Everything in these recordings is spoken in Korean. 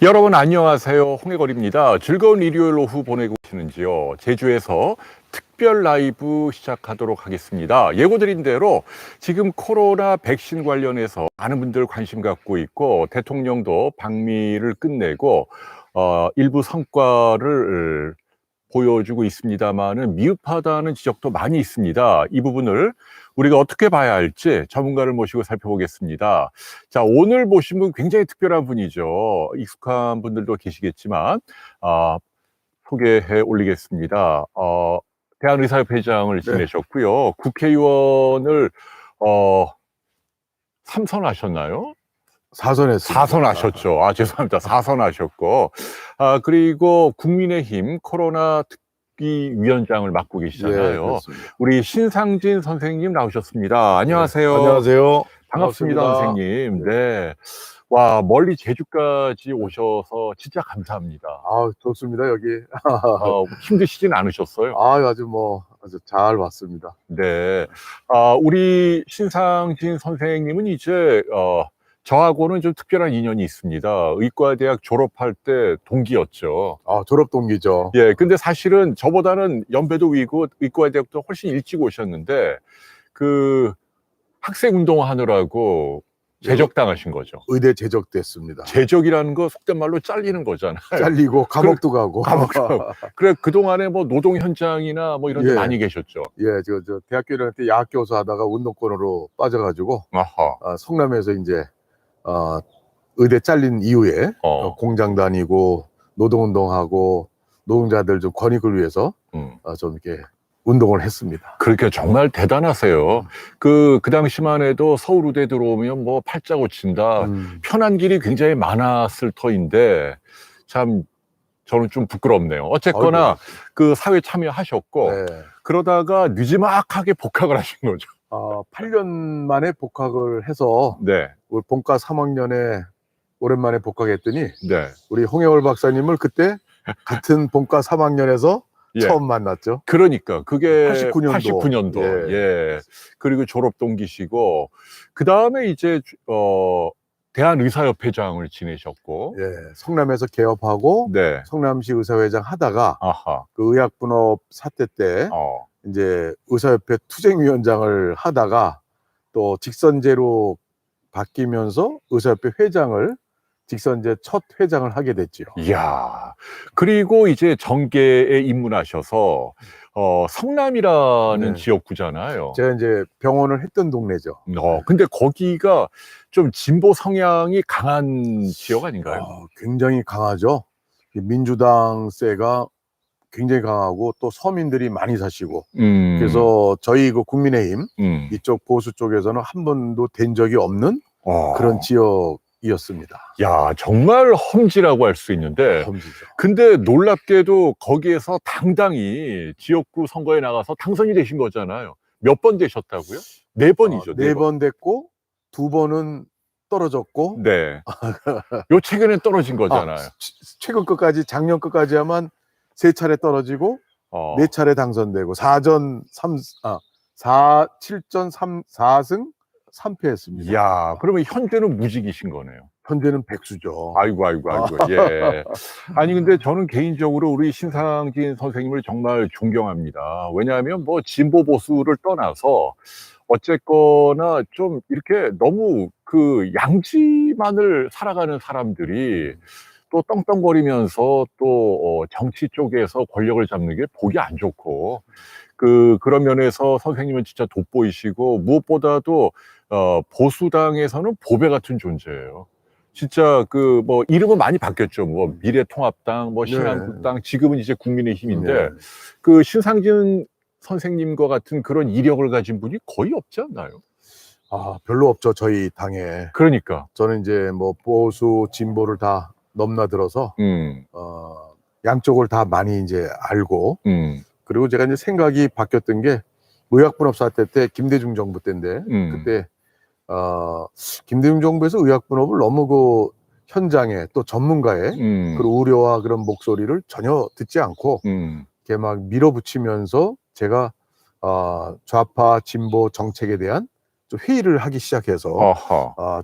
여러분 안녕하세요. 홍해걸입니다. 즐거운 일요일 오후 보내고 계시는지요? 제주에서 특별 라이브 시작하도록 하겠습니다. 예고드린 대로 지금 코로나 백신 관련해서 많은 분들 관심 갖고 있고, 대통령도 방미를 끝내고 일부 성과를 보여주고 있습니다만은 미흡하다는 지적도 많이 있습니다. 이 부분을 우리가 어떻게 봐야 할지 전문가를 모시고 살펴보겠습니다. 자, 오늘 모신 분 굉장히 특별한 분이죠. 익숙한 분들도 계시겠지만 소개해 올리겠습니다. 대한의사협회장을 네. 지내셨고요. 국회의원을 3선하셨나요? 4선했습니다. 4선하셨죠. 죄송합니다. 4선하셨고, 그리고 국민의힘 코로나 특위위원장을 맡고 계시잖아요. 그렇습니다. 우리 신상진 선생님 나오셨습니다. 안녕하세요. 안녕하세요. 반갑습니다, 반갑습니다. 선생님. 네. 와, 멀리 제주까지 오셔서 진짜 감사합니다. 좋습니다, 여기. 힘드시진 않으셨어요? 아주 잘 왔습니다. 네. 우리 신상진 선생님은 이제 저하고는 좀 특별한 인연이 있습니다. 의과대학 졸업할 때 동기였죠. 졸업 동기죠. 예, 근데 사실은 저보다는 연배도 위고 의과대학도 훨씬 일찍 오셨는데 그 학생 운동하느라고 제적당하신 거죠. 의대 제적됐습니다. 제적이라는 거 속된 말로 잘리는 거잖아요. 잘리고 감옥도 가고. 그래, 그동안에 뭐 노동 현장이나 뭐 이런 데 예. 많이 계셨죠. 저 대학교 1학년 때 야학 교수 하다가 운동권으로 빠져가지고 아하. 성남에서 이제 의대 잘린 이후에 공장 다니고 노동운동하고 노동자들 좀 권익을 위해서 좀 이렇게 운동을 했습니다. 그렇게 정말 대단하세요. 그 당시만 해도 서울의대 들어오면 뭐 팔자 고친다. 편한 길이 굉장히 많았을 터인데 참 저는 좀 부끄럽네요. 어쨌거나 그 사회 참여하셨고, 네. 그러다가 느지막하게 복학을 하신 거죠. 8년 만에 복학을 해서 네. 우리 본과 3학년에 오랜만에 복학했더니 네. 우리 홍해월 박사님을 그때 같은 본과 3학년에서 예. 처음 만났죠. 그러니까 그게 89년도. 예. 그리고 졸업 동기시고, 그 다음에 이제 대한의사협회장을 지내셨고, 성남에서 개업하고 네. 성남시 의사회장 하다가 아하. 그 의학분업 사태 때 이제 의사협회 투쟁위원장을 하다가 또 직선제로 바뀌면서 의사협회 회장을 직선제 첫 회장을 하게 됐죠. 이야. 그리고 이제 정계에 입문하셔서 성남이라는 네. 지역구잖아요. 제가 이제 병원을 했던 동네죠. 근데 거기가 좀 진보 성향이 강한 지역 아닌가요? 굉장히 강하죠. 민주당 세가 굉장히 강하고 또 서민들이 많이 사시고 그래서 저희 그 국민의힘 이쪽 보수 쪽에서는 한 번도 된 적이 없는 그런 지역이었습니다. 야, 정말 험지라고 할 수 있는데, 험지죠. 근데 놀랍게도 거기에서 당당히 지역구 선거에 나가서 당선이 되신 거잖아요. 몇 번 되셨다고요? 4번이죠. 4번 됐고 2번은 떨어졌고 네. 요 최근에 떨어진 거잖아요. 최근 끝까지 작년 끝까지 하면 3차례 떨어지고 4차례 당선되고 7전 4승 3패했습니다. 이야, 그러면 현재는 무직이신 거네요. 현재는 백수죠. 아이고. 예. 아니, 근데 저는 개인적으로 우리 신상진 선생님을 정말 존경합니다. 왜냐하면 뭐 진보 보수를 떠나서 어쨌거나 좀 이렇게 너무 그 양지만을 살아가는 사람들이 또 떵떵거리면서 또 정치 쪽에서 권력을 잡는 게 보기 안 좋고, 그런 면에서 선생님은 진짜 돋보이시고, 무엇보다도 보수당에서는 보배 같은 존재예요. 진짜 뭐 이름은 많이 바뀌었죠. 뭐 미래통합당, 뭐 신한국당, 지금은 이제 국민의힘인데, 그 신상진 선생님과 같은 그런 이력을 가진 분이 거의 없지 않나요? 별로 없죠, 저희 당에. 그러니까 저는 이제 뭐 보수 진보를 다 넘나들어서 양쪽을 다 많이 이제 알고 그리고 제가 이제 생각이 바뀌었던 게 의학분업 사태 때 김대중 정부 때인데 그때 김대중 정부에서 의학분업을 너무 그 현장에 또 전문가의 그런 우려와 그런 목소리를 전혀 듣지 않고 이렇게 막 밀어붙이면서 제가 좌파 진보 정책에 대한 좀 회의를 하기 시작해서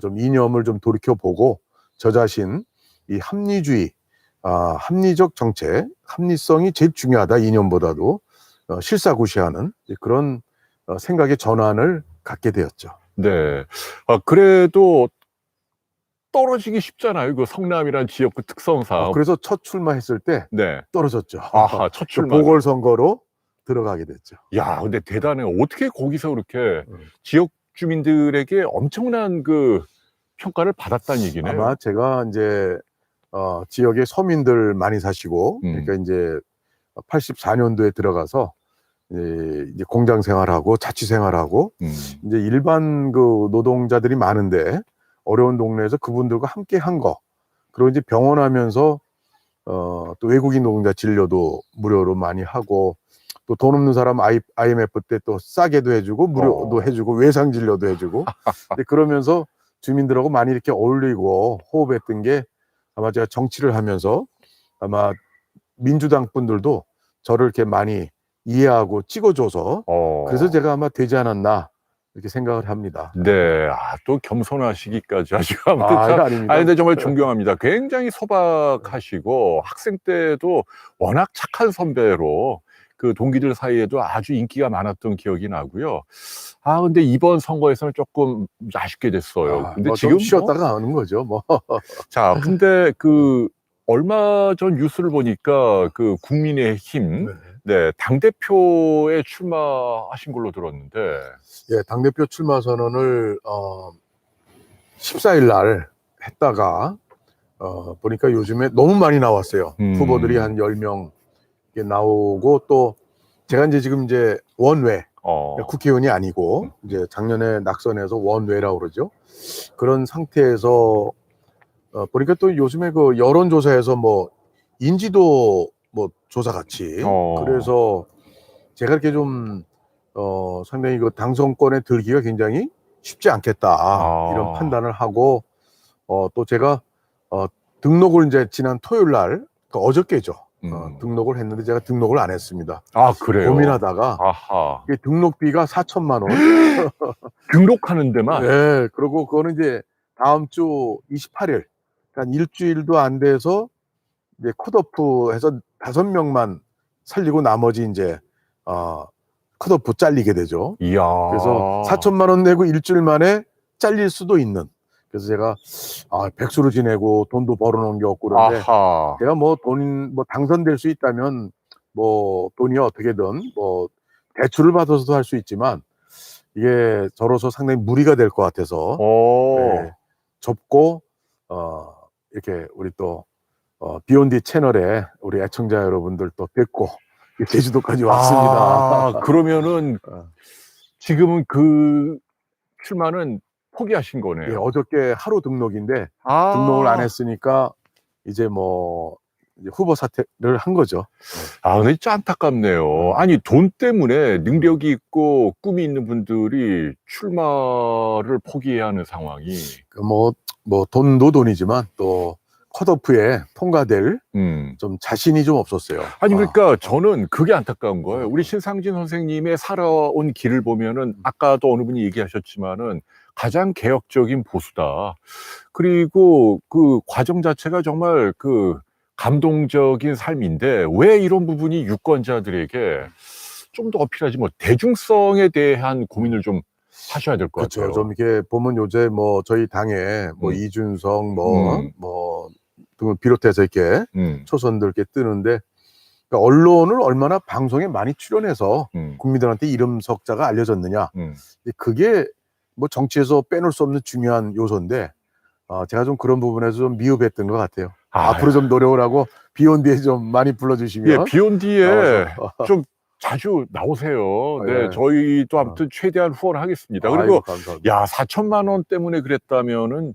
좀 이념을 좀 돌이켜보고 저 자신 이 합리주의, 합리적 정책, 합리성이 제일 중요하다. 이념보다도 실사구시하는 그런 생각의 전환을 갖게 되었죠. 네. 그래도 떨어지기 쉽잖아요. 그 성남이란 지역 그 특성상. 그래서 첫 출마했을 때 네. 떨어졌죠. 아하, 첫 출마. 보궐선거로 들어가게 됐죠. 야, 근데 대단해요. 어떻게 거기서 그렇게 지역 주민들에게 엄청난 그 평가를 받았다는 얘기네요. 아마 제가 이제 지역에 서민들 많이 사시고 그러니까 이제 84년도에 들어가서 이제 공장 생활하고 자취 생활하고 이제 일반 그 노동자들이 많은데 어려운 동네에서 그분들과 함께 한 거. 그리고 이제 병원하면서 또 외국인 노동자 진료도 무료로 많이 하고 또 돈 없는 사람 IMF 때 또 싸게도 해주고 무료도 해주고 외상 진료도 해주고 근데 그러면서 주민들하고 많이 이렇게 어울리고 호흡했던 게 아마 제가 정치를 하면서 아마 민주당 분들도 저를 이렇게 많이 이해하고 찍어줘서 그래서 제가 아마 되지 않았나 이렇게 생각을 합니다. 네, 또 겸손하시기까지 아주 아무튼 근데 정말 존경합니다. 굉장히 소박하시고 학생 때도 워낙 착한 선배로 그 동기들 사이에도 아주 인기가 많았던 기억이 나고요. 근데 이번 선거에서는 조금 아쉽게 됐어요. 근데 지금 쉬었다가 하는 거죠, 뭐. 자, 근데 그 얼마 전 뉴스를 보니까 그 국민의힘 네, 당대표에 출마하신 걸로 들었는데. 예, 당대표 출마 선언을 14일 날 했다가 보니까 요즘에 너무 많이 나왔어요. 후보들이 한 10명 나오고 또 제가 이제 지금 이제 원외 국회의원이 아니고 이제 작년에 낙선해서 원외라고 그러죠. 그런 상태에서 보니까 또 요즘에 그 여론조사에서 뭐 인지도 뭐 조사 같이 그래서 제가 이렇게 좀 상당히 그 당선권에 들기가 굉장히 쉽지 않겠다 이런 판단을 하고 또 제가 등록을 이제 지난 토요일 날 그 어저께죠. 등록을 했는데 제가 등록을 안 했습니다. 그래요? 고민하다가 등록비가 4천만 원. 등록하는 데만? 네, 그리고 그거는 이제 다음 주 28일, 그러니까 일주일도 안 돼서 이제 컷오프 해서 5명만 살리고 나머지 이제 컷오프 잘리게 되죠. 이야. 그래서 4천만 원 내고 일주일 만에 잘릴 수도 있는. 그래서 제가 백수로 지내고 돈도 벌어놓은 게 없고 그런데 제가 뭐 당선될 수 있다면 뭐 돈이 어떻게든 뭐 대출을 받아서도 할 수 있지만 이게 저로서 상당히 무리가 될 것 같아서 네, 접고 이렇게 우리 또 비욘디 채널에 우리 애청자 여러분들 또 뵙고 제주도까지 왔습니다. 그러면은 지금은 그 출마는 포기하신 거네요. 예, 어저께 하루 등록인데 등록을 안 했으니까 이제 뭐 이제 후보 사퇴를 한 거죠. 근데 진짜 안타깝네요. 아니 돈 때문에 능력이 있고 꿈이 있는 분들이 출마를 포기해야 하는 상황이. 뭐 돈도 돈이지만 또 컷오프에 통과될 좀 자신이 좀 없었어요. 아니 그러니까 저는 그게 안타까운 거예요. 우리 신상진 선생님의 살아온 길을 보면은 아까도 어느 분이 얘기하셨지만은 가장 개혁적인 보수다. 그리고 그 과정 자체가 정말 그 감동적인 삶인데 왜 이런 부분이 유권자들에게 좀 더 어필하지 뭐 대중성에 대한 고민을 좀 하셔야 될 것 같아요. 좀 이렇게 보면 요새 뭐 저희 당에 뭐 이준석 뭐 등을 비롯해서 이렇게 초선들 이렇게 뜨는데 그러니까 언론을 얼마나 방송에 많이 출연해서 국민들한테 이름 석자가 알려졌느냐. 그게 뭐 정치에서 빼놓을 수 없는 중요한 요소인데 제가 좀 그런 부분에서 좀 미흡했던 것 같아요. 앞으로 좀 노력을 하고 비욘디에 좀 많이 불러주시면. 예, 비욘디에 좀 자주 나오세요. 네, 저희도 아무튼 최대한 후원하겠습니다. 그리고 야 4천만 원 때문에 그랬다면은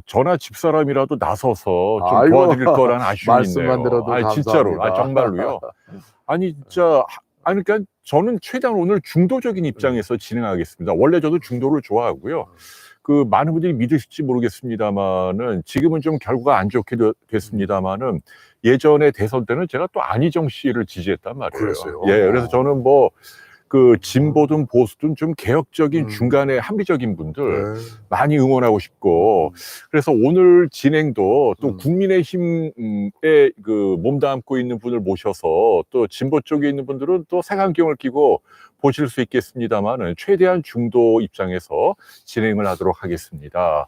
저나 집사람이라도 나서서 좀 도와드릴 거란 아쉬움이 말씀만 있네요. 들어도 감사합니다. 진짜로, 정말로요. 진짜 그러니까 저는 최대한 오늘 중도적인 입장에서 진행하겠습니다. 원래 저도 중도를 좋아하고요. 그 많은 분들이 믿으실지 모르겠습니다만은 지금은 좀 결과가 안 좋게 됐습니다만은 예전에 대선 때는 제가 또 안희정 씨를 지지했단 말이에요. 그랬어요. 예, 그래서 저는 뭐 그 진보든 보수든 좀 개혁적인 중간에 합리적인 분들 네. 많이 응원하고 싶고, 그래서 오늘 진행도 또 국민의힘에 그 몸담고 있는 분을 모셔서 또 진보 쪽에 있는 분들은 또 색안경을 끼고 보실 수 있겠습니다만은 최대한 중도 입장에서 진행을 하도록 하겠습니다.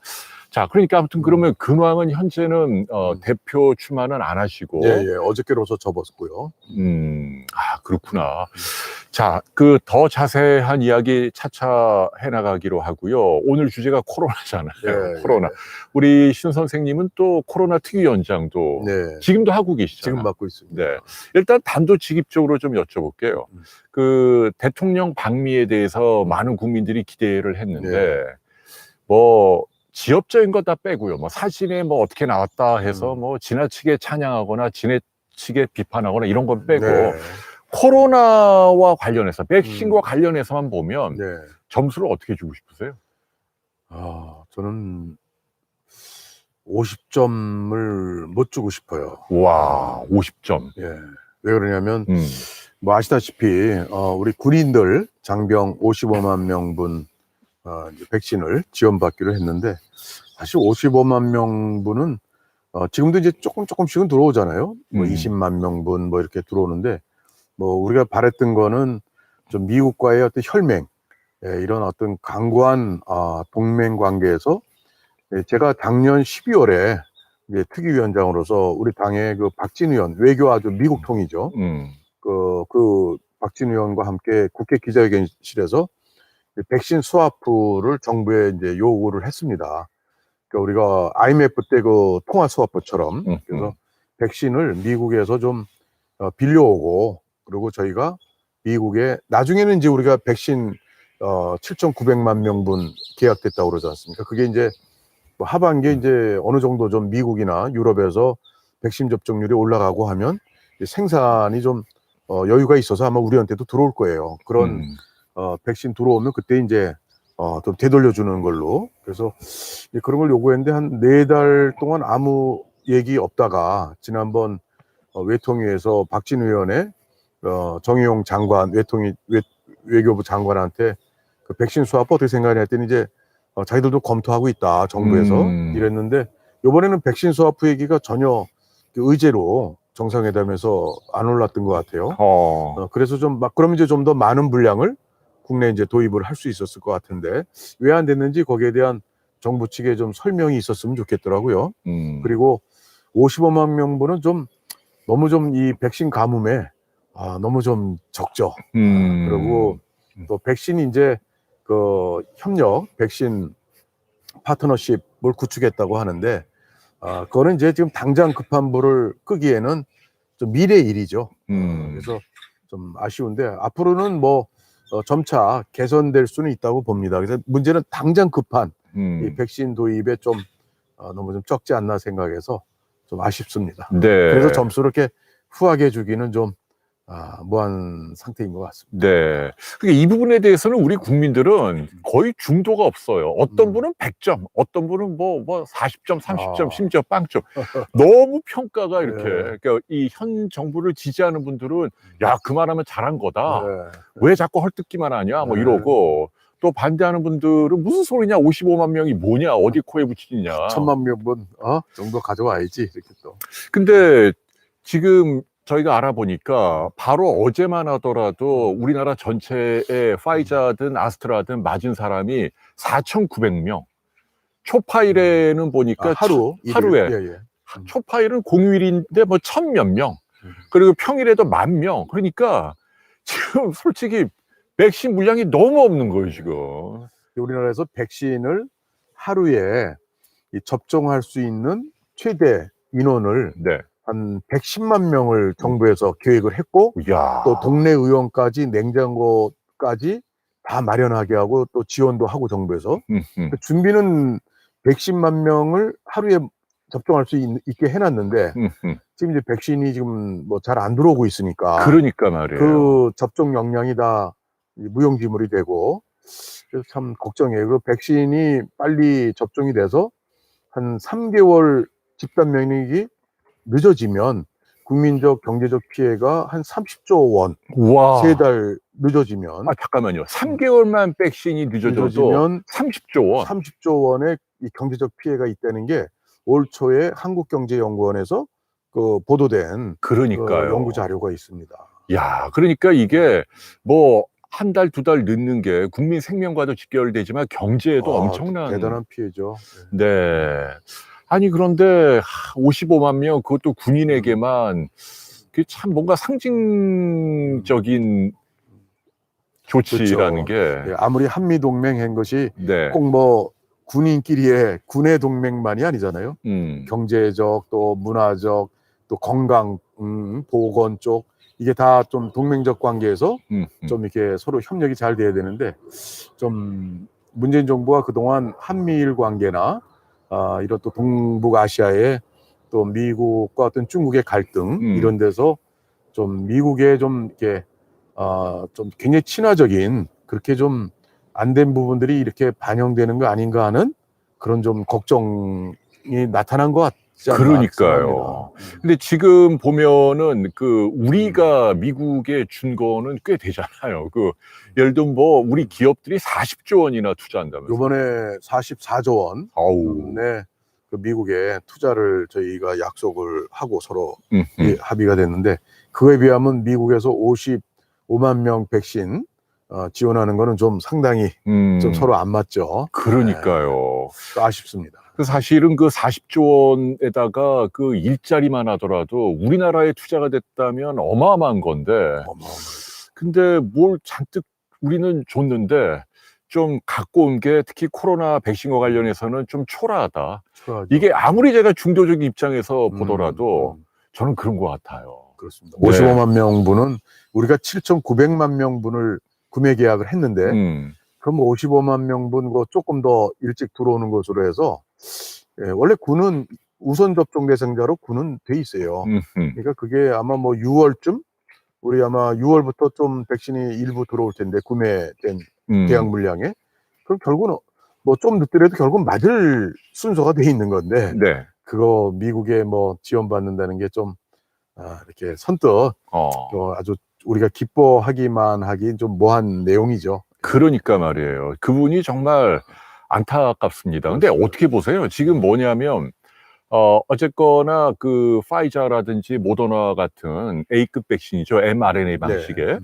자, 그러니까 아무튼 그러면 근황은 현재는 대표 출마는 안 하시고. 예, 예. 어저께로서 접었고요. 아, 그렇구나. 자, 그 더 자세한 이야기 차차 해나가기로 하고요. 오늘 주제가 코로나잖아요. 예, 코로나. 예. 우리 신 선생님은 또 코로나 특위위원장도 네. 지금도 하고 계시잖아요. 지금 맡고 있습니다. 네. 일단 단도직입적으로 좀 여쭤볼게요. 그 대통령 방미에 대해서 많은 국민들이 기대를 했는데, 뭐 지엽적인 거 다 빼고요. 뭐 사진에 뭐 어떻게 나왔다 해서 뭐 지나치게 찬양하거나 지나치게 비판하거나 이런 건 빼고, 네. 코로나와 관련해서 백신과 관련해서만 보면 네. 점수를 어떻게 주고 싶으세요? 아, 저는 50점을 못 주고 싶어요. 와, 50점. 예. 왜 그러냐면 뭐 아시다시피 우리 군인들 장병 55만 명분 이제 백신을 지원받기로 했는데, 사실 55만 명분은 지금도 이제 조금씩은 들어오잖아요. 뭐 20만 명분 뭐 이렇게 들어오는데, 뭐 우리가 바랬던 거는 좀 미국과의 어떤 혈맹, 예, 이런 어떤 강고한 동맹 관계에서, 예, 제가 작년 12월에 이제 특위위원장으로서 우리 당의 그 박진 의원, 외교 아주 미국 통이죠. 그 박진 의원과 함께 국회 기자회견실에서 백신 스와프를 정부에 이제 요구를 했습니다. 그러니까 우리가 IMF 때 그 통화 스와프처럼, 그래서 백신을 미국에서 좀 빌려오고, 그리고 저희가 미국에 나중에는 이제 우리가 백신 7,900만 명분 계약됐다고 그러지 않습니까? 그게 이제 뭐 하반기에 이제 어느 정도 좀 미국이나 유럽에서 백신 접종률이 올라가고 하면 생산이 좀 여유가 있어서 아마 우리한테도 들어올 거예요. 그런 백신 들어오면 그때 이제 좀 되돌려주는 걸로. 그래서 그런 걸 요구했는데 한 4달 동안 아무 얘기 없다가 지난번 외통위에서 박진 의원의 정의용 장관, 외교부 장관한테 그 백신 수합 어떻게 생각하냐 했더니 이제 자기들도 검토하고 있다, 정부에서. 이랬는데, 이번에는 백신 수합 얘기가 전혀 그 의제로 정상회담에서 안 올랐던 것 같아요. 그래서 좀 그러면 이제 좀 더 많은 분량을 국내에 이제 도입을 할 수 있었을 것 같은데, 왜 안 됐는지 거기에 대한 정부 측에 좀 설명이 있었으면 좋겠더라고요. 그리고 55만 명분은 좀 너무 좀 이 백신 가뭄에 너무 좀 적죠. 그리고 또 백신이 이제 그 협력 백신 파트너십을 구축했다고 하는데, 그거는 이제 지금 당장 급한 불을 끄기에는 좀 미래 일이죠. 그래서 좀 아쉬운데, 앞으로는 뭐 점차 개선될 수는 있다고 봅니다. 그래서 문제는 당장 급한 이 백신 도입에 좀 너무 좀 적지 않나 생각해서 좀 아쉽습니다. 네. 그래서 점수를 이렇게 후하게 주기는 좀 무한 상태인 것 같습니다. 네. 그러니까 이 부분에 대해서는 우리 국민들은 거의 중도가 없어요. 어떤 분은 100점, 어떤 분은 뭐 40점, 30점, 심지어 빵점. 너무 평가가 이렇게. 그러니까 이 현 정부를 지지하는 분들은 야, 그만하면 잘한 거다. 왜 자꾸 헐뜯기만 하냐, 뭐 이러고. 또 반대하는 분들은 무슨 소리냐, 55만 명이 뭐냐, 어디 코에 붙이냐. 1,000만 명분 정도 가져와야지, 이렇게 또. 근데 지금 저희가 알아보니까 바로 어제만 하더라도 우리나라 전체에 파이자든 아스트라든 맞은 사람이 4,900명. 초파일에는 보니까 하루에. 예. 초파일은 공휴일인데 뭐 1,000몇 명. 그리고 평일에도 10,000명. 그러니까 지금 솔직히 백신 물량이 너무 없는 거예요, 지금. 우리나라에서 백신을 하루에 접종할 수 있는 최대 인원을 한 110만 명을 정부에서 계획을 했고, 또 동네 의원까지 냉장고까지 다 마련하게 하고 또 지원도 하고 정부에서 준비는 110만 명을 하루에 접종할 수 있게 해놨는데, 지금 이제 백신이 지금 뭐 잘 안 들어오고 있으니까, 그러니까 말이에요. 그 접종 역량이 다 무용지물이 되고, 그래서 참 걱정이에요. 그 백신이 빨리 접종이 돼서 한 3개월 집단 면역이 늦어지면 국민적 경제적 피해가 한 30조 원, 와. 3달 늦어지면. 아, 잠깐만요. 3개월만 백신이 늦어져도 30조 원. 30조 원의 이 경제적 피해가 있다는 게 올 초에 한국경제연구원에서 그 보도된 그러니까요. 그 연구 자료가 있습니다. 야, 그러니까 이게 뭐 한 달, 2달 늦는 게 국민 생명과도 직결되지만 경제에도 엄청난 대단한 피해죠. 네. 아니 그런데 55만 명 그것도 군인에게만 그게 참 뭔가 상징적인 조치라는 그렇죠. 게 아무리 한미 동맹한 것이 네. 꼭 뭐 군인끼리의 군의 동맹만이 아니잖아요. 경제적 또 문화적 또 건강 보건 쪽 이게 다 좀 동맹적 관계에서 좀 이렇게 서로 협력이 잘 돼야 되는데 좀 문재인 정부가 그동안 한미일 관계나 이런 또 동북아시아의 또 미국과 어떤 중국의 갈등 이런 데서 좀 미국에 좀 이렇게 좀 굉장히 친화적인 그렇게 좀 안 된 부분들이 이렇게 반영되는 거 아닌가 하는 그런 좀 걱정이 나타난 것 같지 않나 그러니까요. 생각합니다. 근데 지금 보면은 그 우리가 미국에 준 거는 꽤 되잖아요. 그 예를 들면 뭐 우리 기업들이 40조 원이나 투자한다면서요. 요번에 44조 원 아우. 네, 그 미국에 투자를 저희가 약속을 하고 서로 합의가 됐는데 그거에 비하면 미국에서 55만 명 백신 지원하는 거는 좀 상당히 좀 서로 안 맞죠. 그러니까요. 네, 아쉽습니다. 그 사실은 그 40조 원에다가 그 일자리만 하더라도 우리나라에 투자가 됐다면 어마어마한 건데 근데 뭘 잔뜩 우리는 줬는데 좀 갖고 온 게 특히 코로나 백신과 관련해서는 좀 초라하다. 초라하죠. 이게 아무리 제가 중도적 입장에서 보더라도 저는 그런 것 같아요. 그렇습니다. 네. 55만 명분은 우리가 7,900만 명분을 구매 계약을 했는데 그럼 55만 명분 조금 더 일찍 들어오는 것으로 해서 원래 군은 우선 접종 대상자로 군은 돼 있어요. 그러니까 그게 아마 뭐 6월쯤 우리 아마 6월부터 좀 백신이 일부 들어올 텐데 구매된 계약 물량에 그럼 결국은 뭐 좀 늦더라도 결국 맞을 순서가 돼 있는 건데 네. 그거 미국에 뭐 지원받는다는 게 좀 이렇게 선뜻 아주 우리가 기뻐하기만 하긴 좀 뭐한 내용이죠. 그러니까 말이에요. 그분이 정말 안타깝습니다. 근데 어떻게 보세요? 지금 뭐냐면 어쨌거나 그 파이자라든지 모더나 같은 A급 백신이죠. mRNA 방식의 네.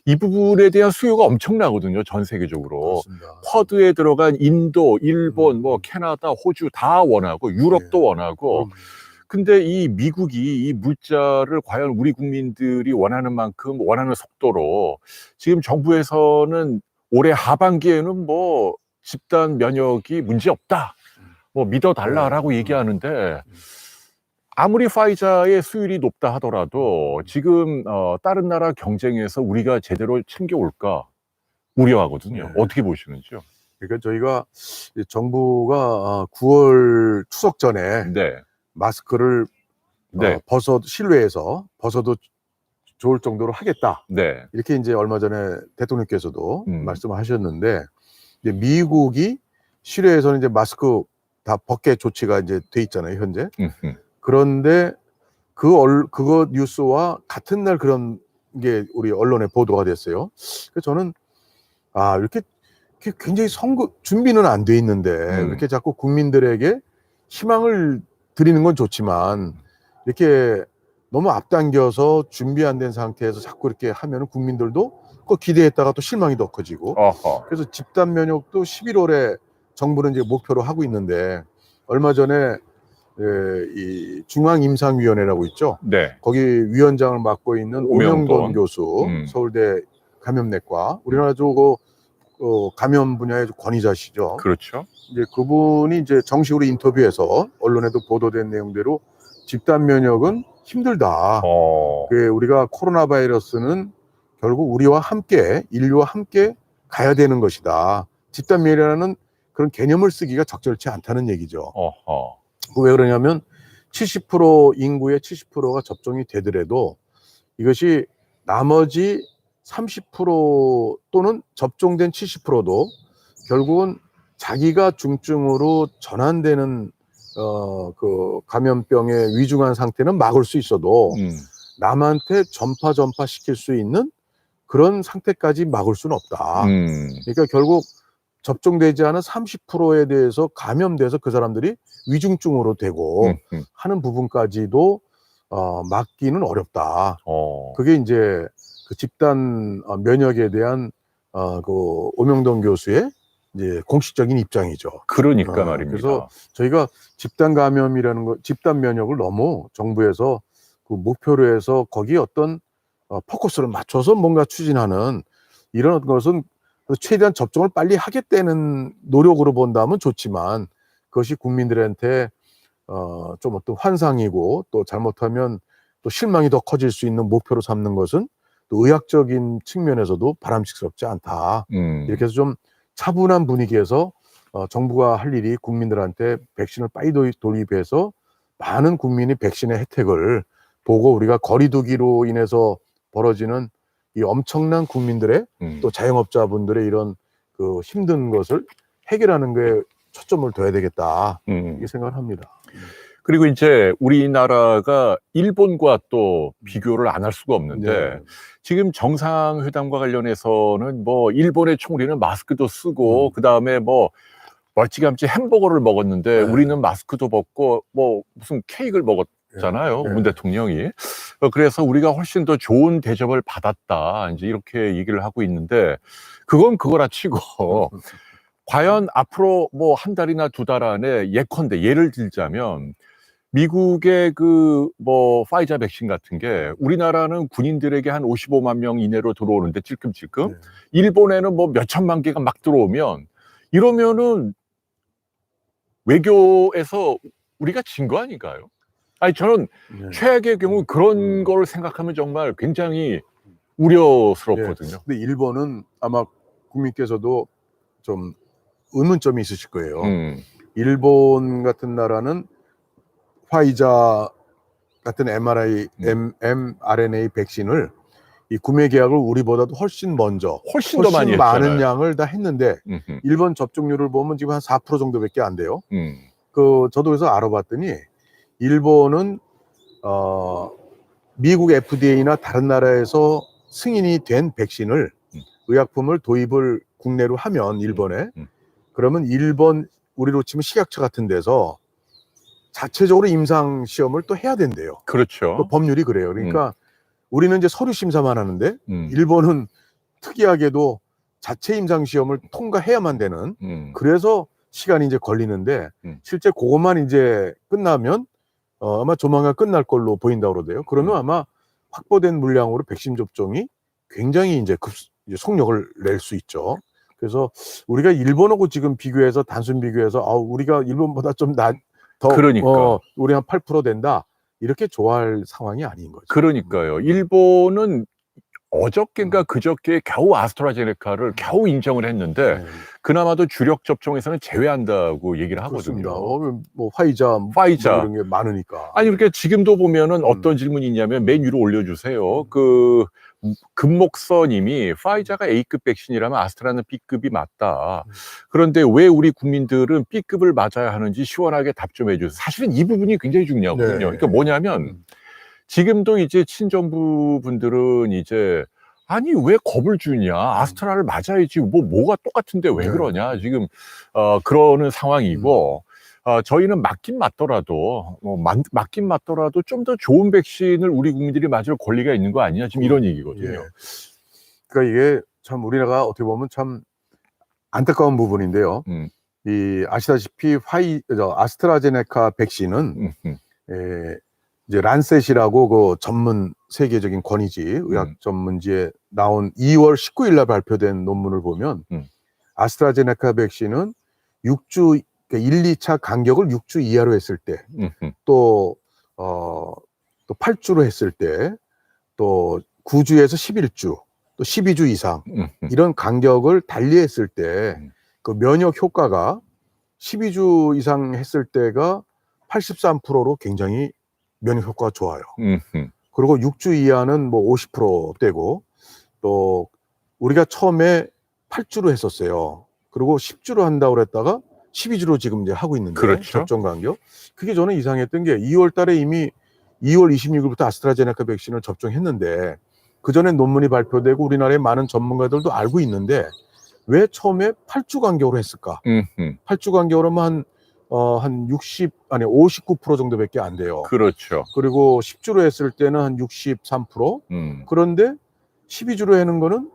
이 부분에 대한 수요가 엄청나거든요. 전 세계적으로. 그렇습니다. 쿼드에 들어간 인도, 일본, 뭐 캐나다, 호주 다 원하고 유럽도 원하고 근데 이 미국이 이 물자를 과연 우리 국민들이 원하는 만큼 원하는 속도로 지금 정부에서는 올해 하반기에는 뭐 집단 면역이 문제 없다. 뭐 믿어달라라고 얘기하는데 아무리 파이자의 수율이 높다 하더라도 지금 다른 나라 경쟁에서 우리가 제대로 챙겨올까 우려하거든요. 어떻게 보시는지요? 그러니까 저희가 정부가 9월 추석 전에 마스크를 실외에서 벗어도 좋을 정도로 하겠다. 이렇게 이제 얼마 전에 대통령께서도 말씀을 하셨는데 이제 미국이 실외에서는 이제 마스크 다 벗게 조치가 이제 돼 있잖아요, 현재. 그런데 그거 뉴스와 같은 날 그런 게 우리 언론에 보도가 됐어요. 그래서 저는 이렇게 굉장히 준비는 안 돼 있는데 이렇게 자꾸 국민들에게 희망을 드리는 건 좋지만 이렇게 너무 앞당겨서 준비 안 된 상태에서 자꾸 이렇게 하면은 국민들도 그 기대했다가 또 실망이 더 커지고 그래서 집단 면역도 11월에 정부는 이제 목표로 하고 있는데 얼마 전에 이 중앙임상위원회라고 있죠. 거기 위원장을 맡고 있는 오명돈 교수, 서울대 감염내과, 우리나라 감염 분야의 권위자시죠. 그렇죠. 이제 그분이 이제 정식으로 인터뷰에서 언론에도 보도된 내용대로 집단 면역은 힘들다. 우리가 코로나 바이러스는 결국 우리와 함께 인류와 함께 가야 되는 것이다. 집단 면역이라는 그런 개념을 쓰기가 적절치 않다는 얘기죠. 왜 그러냐면 70% 인구의 70%가 접종이 되더라도 이것이 나머지 30% 또는 접종된 70%도 결국은 자기가 중증으로 전환되는 그 감염병의 위중한 상태는 막을 수 있어도 남한테 전파 시킬 수 있는 그런 상태까지 막을 수는 없다. 그러니까 결국 접종되지 않은 30%에 대해서 감염돼서 그 사람들이 위중증으로 되고 하는 부분까지도 막기는 어렵다. 그게 이제 그 집단 면역에 대한 그 오명동 교수의 이제 공식적인 입장이죠. 그러니까 말입니다. 그래서 저희가 집단 감염이라는 거, 집단 면역을 너무 정부에서 그 목표로 해서 거기에 어떤 포커스를 맞춰서 뭔가 추진하는 이런 것은 최대한 접종을 빨리 하겠다는 노력으로 본다면 좋지만 그것이 국민들한테 좀 어떤 환상이고 또 잘못하면 또 실망이 더 커질 수 있는 목표로 삼는 것은 또 의학적인 측면에서도 바람직스럽지 않다. 이렇게 해서 좀 차분한 분위기에서 정부가 할 일이 국민들한테 백신을 빨리 도입해서 많은 국민이 백신의 혜택을 보고 우리가 거리두기로 인해서 벌어지는 이 엄청난 국민들의 또 자영업자분들의 이런 그 힘든 것을 해결하는 게 초점을 둬야 되겠다 이렇게 생각을 합니다. 그리고 이제 우리나라가 일본과 또 비교를 안 할 수가 없는데 지금 정상회담과 관련해서는 뭐 일본의 총리는 마스크도 쓰고 그다음에 뭐 멀찌감치 햄버거를 먹었는데 우리는 마스크도 벗고 뭐 무슨 케이크를 먹었잖아요. 문 대통령이. 그래서 우리가 훨씬 더 좋은 대접을 받았다. 이제 이렇게 얘기를 하고 있는데 그건 그거라 치고 과연 앞으로 뭐 한 달이나 두 달 안에 예컨대 예를 들자면 미국의 그 뭐 파이자 백신 같은 게 우리나라는 군인들에게 한 55만 명 이내로 들어오는데 찔끔찔끔 일본에는 뭐 몇천만 개가 막 들어오면 이러면은 외교에서 우리가 진 거 아닌가요? 아니 저는 최악의 경우 그런 걸 생각하면 정말 굉장히 우려스럽거든요. 근데 일본은 아마 국민께서도 좀 의문점이 있으실 거예요. 일본 같은 나라는 화이자 같은 mRNA 백신을 이 구매 계약을 우리보다도 훨씬 먼저 훨씬 더 많이 많은 했잖아요. 양을 다 했는데 일본 접종률을 보면 지금 한 4% 정도밖에 안 돼요. 저도 그래서 알아봤더니 일본은 미국 FDA나 다른 나라에서 승인이 된 백신을 의약품을 도입을 국내로 하면 일본에 그러면 일본 우리로 치면 식약처 같은 데서 자체적으로 임상 시험을 또 해야 된대요. 그렇죠. 또 법률이 그래요. 그러니까 우리는 이제 서류 심사만 하는데 일본은 특이하게도 자체 임상 시험을 통과해야만 되는 그래서 시간이 이제 걸리는데 실제 그것만 이제 끝나면 아마 조만간 끝날 걸로 보인다고 그러대요. 그러면 아마 확보된 물량으로 백신 접종이 굉장히 이제 속력을 낼 수 있죠. 그래서 우리가 일본하고 지금 비교해서 단순 비교해서 우리가 일본보다 좀 더 그러니까. 우리 한 8% 된다 이렇게 좋아할 상황이 아닌 거죠. 그러니까요. 일본은 어저께인가 그저께 겨우 아스트라제네카를 겨우 인정을 했는데 그나마도 주력 접종에서는 제외한다고 얘기를 그렇습니다. 하거든요. 뭐 화이자 뭐 이런 게 많으니까. 아니 그러니까 지금도 보면은 어떤 질문이 있냐면 맨 위로 올려주세요. 그 금목서님이 파이자가 A급 백신이라면 아스트라는 B급이 맞다. 그런데 왜 우리 국민들은 B급을 맞아야 하는지 시원하게 답 좀 해주세요. 사실은 이 부분이 굉장히 중요하거든요. 그러니까 뭐냐면 지금도 이제 친정부 분들은 이제 아니 왜 겁을 주냐 아스트라를 맞아야지 뭐가 똑같은데 왜 그러냐 지금 그러는 상황이고 저희는 맞긴 맞더라도 맞긴 맞더라도 좀 더 좋은 백신을 우리 국민들이 맞을 권리가 있는 거 아니냐 지금 이런 얘기거든요. 그러니까 이게 참 우리나라가 어떻게 보면 참 안타까운 부분인데요. 이 아시다시피 아스트라제네카 백신은 이제 란셋이라고 그 전문 세계적인 권위지 의학 전문지에 나온 2월 19일 날 발표된 논문을 보면 아스트라제네카 백신은 6주 그러니까 1, 2차 간격을 6주 이하로 했을 때 또 8주로 했을 때 또 9주에서 11주 또 12주 이상 이런 간격을 달리 했을 때 그 면역 효과가 12주 이상 했을 때가 83%로 굉장히 면역 효과가 좋아요. 그리고 6주 이하는 뭐 50%대고 또 우리가 처음에 8주로 했었어요. 그리고 10주로 한다고 그랬다가 12주로 지금 이제 하고 있는데 그렇죠. 접종 간격. 그게 저는 이상했던 게 2월 달에 이미 2월 26일부터 아스트라제네카 백신을 접종했는데 그전에 논문이 발표되고 우리나라의 많은 전문가들도 알고 있는데 왜 처음에 8주 간격으로 했을까? 8주 간격으로 하면 한 59% 정도밖에 안 돼요. 그렇죠. 그리고 10주로 했을 때는 한 63%. 그런데 12주로 하는 거는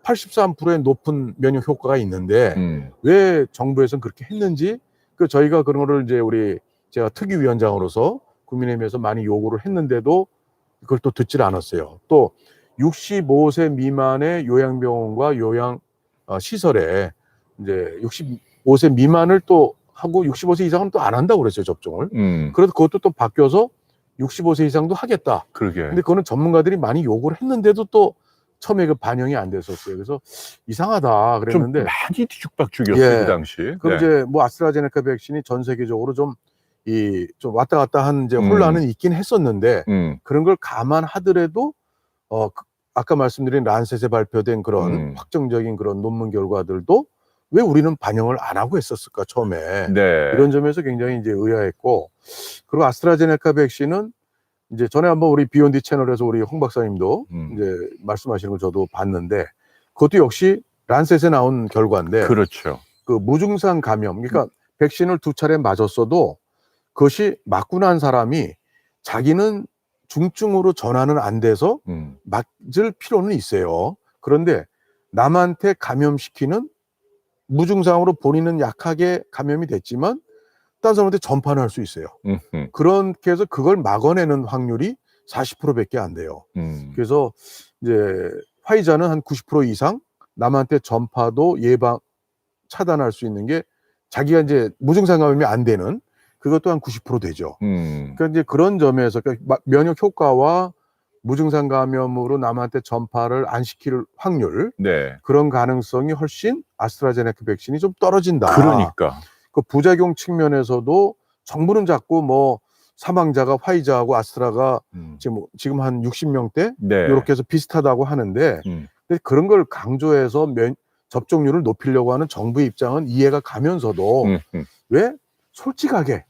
83%의 높은 면역 효과가 있는데 왜 정부에서는 그렇게 했는지 저희가 그런 거를 이제 제가 특위위원장으로서 국민의힘에서 많이 요구를 했는데도 그걸 또 듣질 않았어요. 또 65세 미만의 요양병원과 요양 시설에 이제 65세 미만을 또 하고 65세 이상은 또 안 한다고 그랬어요, 접종을. 그래서 그것도 또 바뀌어서 65세 이상도 하겠다. 그러게. 근데 그거는 전문가들이 많이 요구를 했는데도 또 처음에 그 반영이 안 됐었어요. 그래서 이상하다 그랬는데 좀 많이 뒤죽박죽이었어요, 그 당시. 그럼 이제 뭐 아스트라제네카 백신이 전 세계적으로 좀 왔다 갔다 한 이제 혼란은 있긴 했었는데 그런 걸 감안하더라도 아까 말씀드린 란셋에 발표된 그런 확정적인 그런 논문 결과들도 왜 우리는 반영을 안 하고 했었을까 처음에. 네. 이런 점에서 굉장히 이제 의아했고, 그리고 아스트라제네카 백신은 이제 전에 한번 우리 비욘디 채널에서 우리 홍 박사님도 이제 말씀하시는 걸 저도 봤는데 그것도 역시 란셋에 나온 결과인데 그렇죠. 그 무증상 감염, 그러니까 백신을 2차례 맞았어도 그것이 맞고 난 사람이 자기는 중증으로 전환은 안 돼서 맞을 필요는 있어요. 그런데 남한테 감염시키는 무증상으로 본인은 약하게 감염이 됐지만 다른 사람한테 전파를 할 수 있어요. 그렇게 해서 그걸 막아내는 확률이 40%밖에 안 돼요. 그래서 이제 화이자는 한 90% 이상 남한테 전파도 차단할 수 있는 게 자기가 이제 무증상 감염이 안 되는 그것도 한 90% 되죠. 그러니까 이제 그런 점에서 면역 효과와 무증상 감염으로 남한테 전파를 안 시킬 확률, 네. 그런 가능성이 훨씬 아스트라제네카 백신이 좀 떨어진다. 그러니까. 그 부작용 측면에서도 정부는 자꾸 뭐 사망자가 화이자하고 아스트라가 지금 한 60명대 네. 이렇게 해서 비슷하다고 하는데 근데 그런 걸 강조해서 접종률을 높이려고 하는 정부의 입장은 이해가 가면서도 왜 솔직하게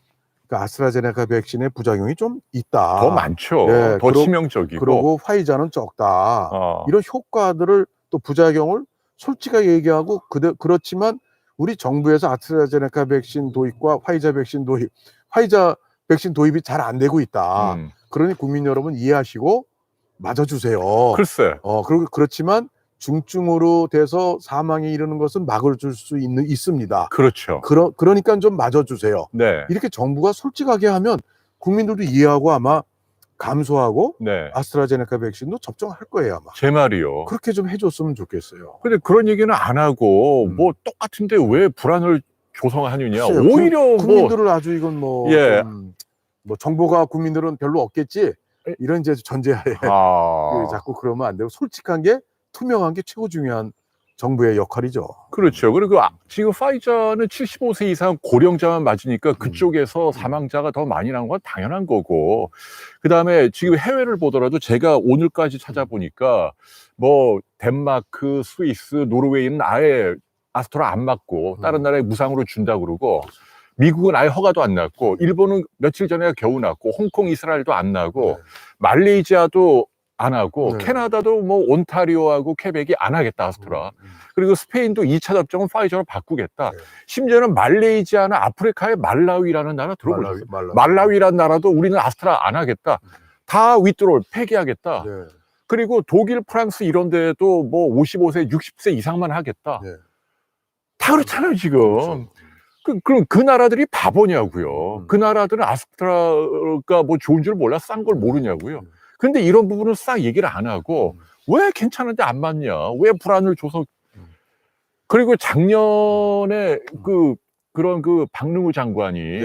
아스트라제네카 백신의 부작용이 좀 있다. 더 많죠. 네, 더 치명적이고. 그리고 화이자는 적다. 이런 효과들을 또 부작용을 솔직하게 얘기하고 그렇지만 우리 정부에서 아스트라제네카 백신 도입과 화이자 백신 도입이 잘 안 되고 있다. 그러니 국민 여러분 이해하시고 맞아주세요. 글쎄. 그렇지만 중증으로 돼서 사망에 이르는 것은 막아줄 수 있습니다. 그렇죠. 그러니까 좀 맞아주세요. 네. 이렇게 정부가 솔직하게 하면 국민들도 이해하고 아마 감소하고 네. 아스트라제네카 백신도 접종할 거예요 아마. 제 말이요. 그렇게 좀 해줬으면 좋겠어요. 근데 그런 얘기는 안 하고 뭐 똑같은데 왜 불안을 조성하느냐. 글쎄요, 오히려 국민들을 아주 이건 뭐, 예. 뭐 정보가 국민들은 별로 없겠지 이런 이제 전제하에 자꾸 그러면 안 되고 솔직한 게 투명한 게 최고 중요한 정부의 역할이죠. 그렇죠. 그리고 지금 파이자는 75세 이상 고령자만 맞으니까 그쪽에서 사망자가 더 많이 난 건 당연한 거고, 그 다음에 지금 해외를 보더라도 제가 오늘까지 찾아보니까 뭐 덴마크, 스위스, 노르웨이는 아예 아스트라 안 맞고 다른 나라에 무상으로 준다 그러고, 미국은 아예 허가도 안 났고, 일본은 며칠 전에 겨우 났고, 홍콩, 이스라엘도 안 나고, 말레이시아도 안 하고, 캐나다도 뭐 온타리오하고 퀘벡이 안 하겠다 아스트라. 그리고 스페인도 2차 접종은 파이저로 바꾸겠다. 심지어는 말레이시아나 아프리카의 말라위라는 나라 들어보셨어요? 말라위라는 나라도 우리는 아스트라 안 하겠다. 다 윗드롤 폐기하겠다. 그리고 독일, 프랑스 이런 데도 뭐 55세, 60세 이상만 하겠다. 다 그렇잖아요 지금. 그렇죠. 그럼 그 나라들이 바보냐고요. 그 나라들은 아스트라가 뭐 좋은 줄 몰라 싼 걸 모르냐고요. 근데 이런 부분은 싹 얘기를 안 하고 왜 괜찮은데 안 맞냐, 왜 불안을 줘서. 그리고 작년에 그런 박능우 장관이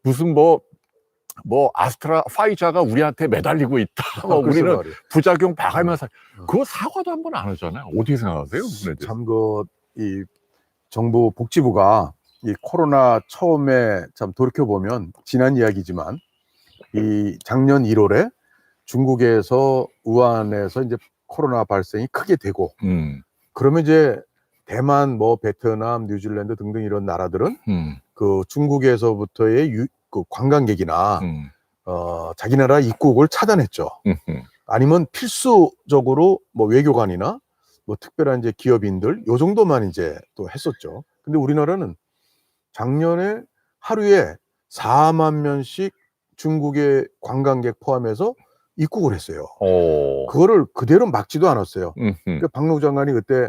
무슨 뭐 파이자가 우리한테 매달리고 있다. 우리는 말이에요. 부작용 봐가면서 그거 사과도 한 번 안 하잖아요. 어떻게 생각하세요? 참 이 정부 복지부가 이 코로나 처음에 참 돌이켜 보면 지난 이야기지만 이 작년 1월에 중국에서 우한에서 이제 코로나 발생이 크게 되고 그러면 이제 대만, 뭐 베트남, 뉴질랜드 등등 이런 나라들은 그 중국에서부터의 그 관광객이나 자기 나라 입국을 차단했죠. 아니면 필수적으로 뭐 외교관이나 뭐 특별한 이제 기업인들 요 정도만 이제 또 했었죠. 근데 우리나라는 작년에 하루에 4만 명씩 중국의 관광객 포함해서 입국을 했어요. 그거를 그대로 막지도 않았어요. 그러니까 박노 장관이 그때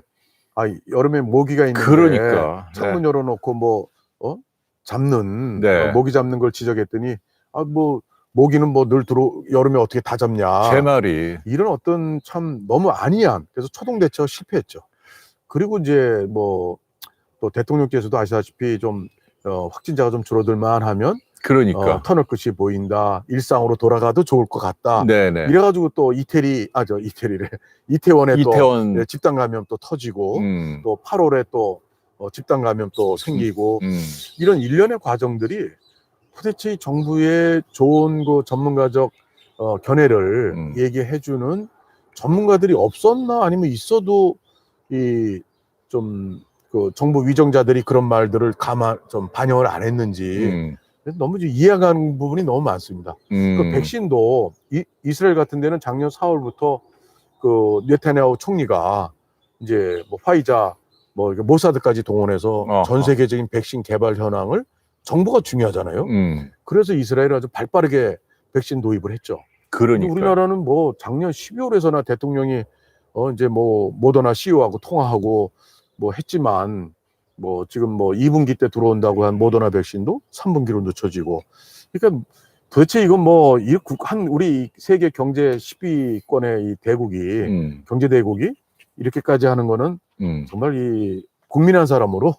여름에 모기가 있는데 그러니까 창문 열어놓고 뭐 잡는 네. 모기 잡는 걸 지적했더니 뭐 모기는 뭐 늘 여름에 어떻게 다 잡냐. 제 말이 이런 어떤 참 너무 안이한 그래서 초동 대처 실패했죠. 그리고 이제 뭐 또 대통령께서도 아시다시피 좀 확진자가 좀 줄어들만 하면 그러니까 터널 끝이 보인다. 일상으로 돌아가도 좋을 것 같다. 네네. 이래가지고 또 이태원에 이태원. 또 집단 감염 또 터지고 또 8월에 또 집단 감염 또 생기고 이런 일련의 과정들이 도대체 정부의 좋은 그 전문가적 견해를 얘기해주는 전문가들이 없었나 아니면 있어도 그 정부 위정자들이 그런 말들을 좀 반영을 안 했는지 너무 이해가 가는 부분이 너무 많습니다. 그 백신도 이스라엘 같은 데는 작년 4월부터 그 네타냐후 총리가 이제 뭐 화이자 뭐 모사드까지 동원해서 전 세계적인 백신 개발 현황을 정부가 중요하잖아요. 그래서 이스라엘은 아주 발빠르게 백신 도입을 했죠. 그러니까 우리나라는 뭐 작년 12월에서나 대통령이 이제 뭐 모더나 CEO하고 통화하고 뭐 했지만 뭐 지금 뭐 2분기 때 들어온다고 한 모더나 백신도 3분기로 늦춰지고 그러니까 도대체 이건 뭐 우리 세계 경제 10위권의 이 대국이 경제 대국이 이렇게까지 하는 거는 정말 이 국민 한 사람으로